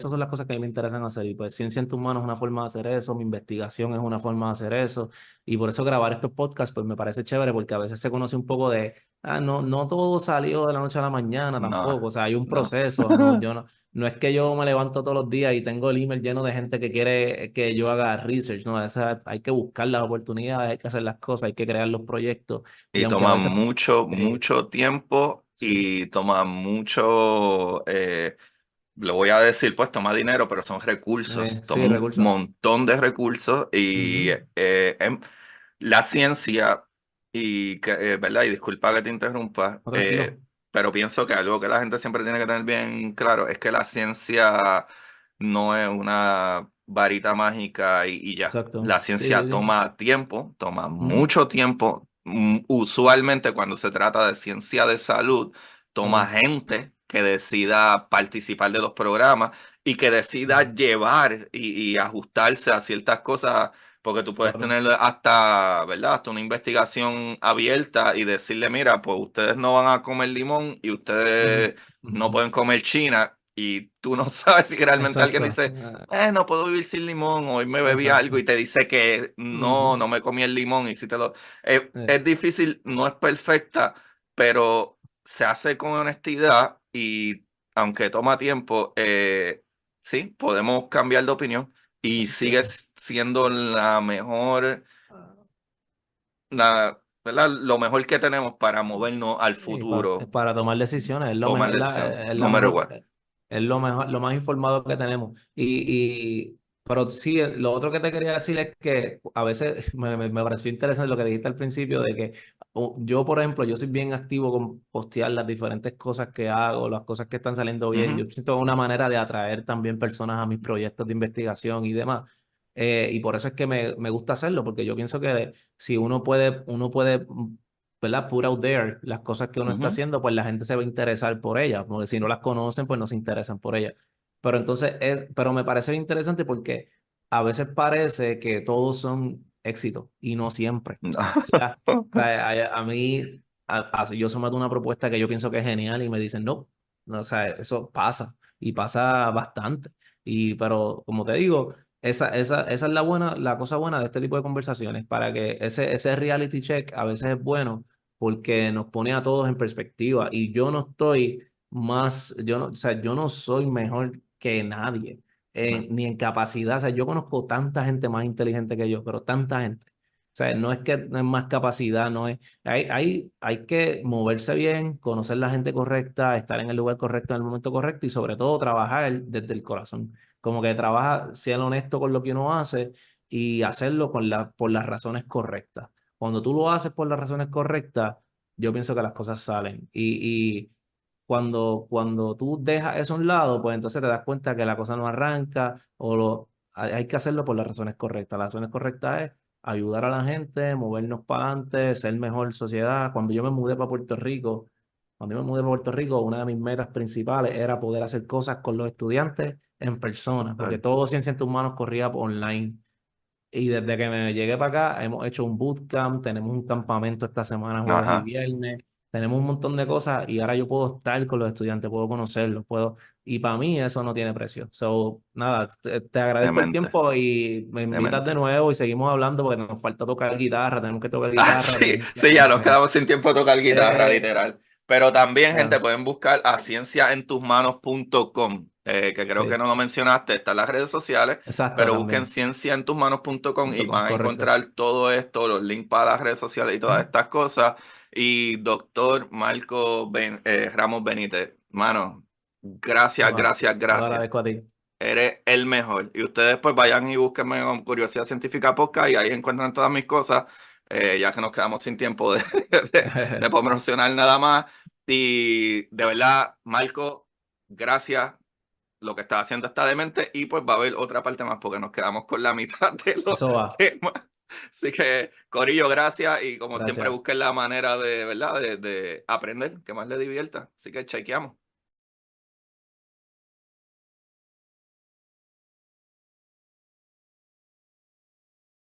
son las cosas que a mí me interesan hacer. Y pues Ciencia en tus manos es una forma de hacer eso, mi investigación es una forma de hacer eso. Y por eso grabar estos podcasts, pues me parece chévere, porque a veces se conoce un poco no, no todo salió de la noche a la mañana No, tampoco. O sea, hay un no. proceso. No es que yo me levanto todos los días y tengo el email lleno de gente que quiere que yo haga research. No, hay que buscar las oportunidades, hay que hacer las cosas, hay que crear los proyectos. Y Y aunque a toma veces, mucho, sí, mucho tiempo sí, y toma mucho, lo voy a decir, pues toma dinero, pero son recursos. sí, Toma un recursos. montón de recursos y Ujú. la ciencia, ¿verdad? Y disculpa que te interrumpa, No, tranquilo. pero pienso que algo que la gente siempre tiene que tener bien claro es que la ciencia no es una varita mágica y ya. Exacto. La Sí, sí, ciencia sí. toma tiempo, toma Ujú. mucho tiempo. Usualmente cuando se trata de ciencia de salud, toma Ok. gente que decida participar de los programas y que decida llevar y ajustarse a ciertas cosas, porque tú puedes Claro. tener hasta, ¿verdad? Hasta una investigación abierta y decirle, mira, pues ustedes no van a comer limón y Ujú. ustedes no Ujú. pueden comer china y tú no sabes si realmente alguien Exacto. dice, no puedo vivir sin limón, hoy me bebí algo Exacto. y te dice que no, Ujú. no me comí el limón y si te lo... Eh, es difícil, no es perfecta, pero se hace con honestidad y aunque toma tiempo, sí, podemos cambiar de opinión y sí. sigues siendo la mejor, ¿verdad? Lo mejor que tenemos para movernos al Y futuro, para tomar decisiones, es lo tomar mejor, decisión, es no la matter mejor, what. es lo mejor, lo más informado que tenemos. Pero sí, lo otro que te quería decir es que a veces me pareció interesante lo que dijiste al principio de que yo, por ejemplo, yo soy bien activo con postear las diferentes cosas que hago, las cosas que están saliendo bien. Yo Ujú, siento una manera de atraer también personas a mis proyectos de investigación y demás. Y por eso es que me gusta hacerlo, porque yo pienso que si uno puede, ¿verdad? Put out there las cosas que uno está ujú. haciendo, pues la gente se va a interesar por ellas, porque si no las conocen, pues no se interesan por ellas. Pero entonces pero me parece interesante porque a veces parece que todos son éxitos y no siempre. ¿Ya? O sea, a mí, yo someto una propuesta que yo pienso que es genial y me dicen no. No, o sea, eso pasa y pasa bastante. Pero como te digo, esa es la cosa buena de este tipo de conversaciones, para que ese reality check a veces es bueno porque nos pone a todos en perspectiva y yo no estoy yo no, o sea, yo no soy mejor que nadie, ni en capacidad. O sea, yo conozco tanta gente más inteligente que yo, pero tanta gente. O sea, no es que no es más capacidad, no es. Hay que moverse bien, conocer la gente correcta, estar en el lugar correcto en el momento correcto y sobre todo trabajar desde el corazón. Como que trabaja, ser honesto con lo que uno hace y hacerlo por las razones correctas. Cuando tú lo haces por las razones correctas, yo pienso que las cosas salen. Y cuando tú dejas eso a un lado, pues entonces te das cuenta que la cosa no arranca hay que hacerlo por las razones correctas. Las razones correctas es ayudar a la gente, movernos para adelante, ser mejor sociedad. Cuando yo me mudé para Puerto Rico, una de mis metas principales era poder hacer cosas con los estudiantes en persona, porque Brutal. todo Ciencia en tus manos corría online. Y desde que me llegué para acá, hemos hecho un bootcamp, tenemos un campamento esta semana, jueves y Ajá, viernes, tenemos un montón de cosas y ahora yo puedo estar con los estudiantes, puedo conocerlos, y para mí eso no tiene precio. So, nada, te agradezco el demente, tiempo y me invitas de demente. nuevo y seguimos hablando porque nos falta tocar guitarra, tenemos que tocar Ah, guitarra, sí, tenemos que... sí, ya nos quedamos sin tiempo de tocar guitarra, Eh, literal. Pero también, gente, ah, pueden buscar a cienciaentusmanos.com, que creo que sí, no lo mencionaste, está en las redes sociales, exacto, pero busquen también. cienciaentusmanos.com y van a Correcto. encontrar todo esto, los links para las redes sociales y todas estas cosas. Y doctor Marco Ramos Benítez, mano, gracias, No, gracias, yo gracias. agradezco a ti. Eres el mejor. Y ustedes pues vayan y búsquenme con Curiosidad Científica Podcast y ahí encuentran todas mis cosas, ya que nos quedamos sin tiempo de promocionar nada más. Y de verdad, Marco, gracias. Lo que estás haciendo está demente y pues va a haber otra parte más porque nos quedamos con la mitad de los Eso va. temas. Así que, Corillo, gracias y como siempre Gracias. busquen la manera de, ¿verdad? De aprender, que más les divierta. Así que chequeamos.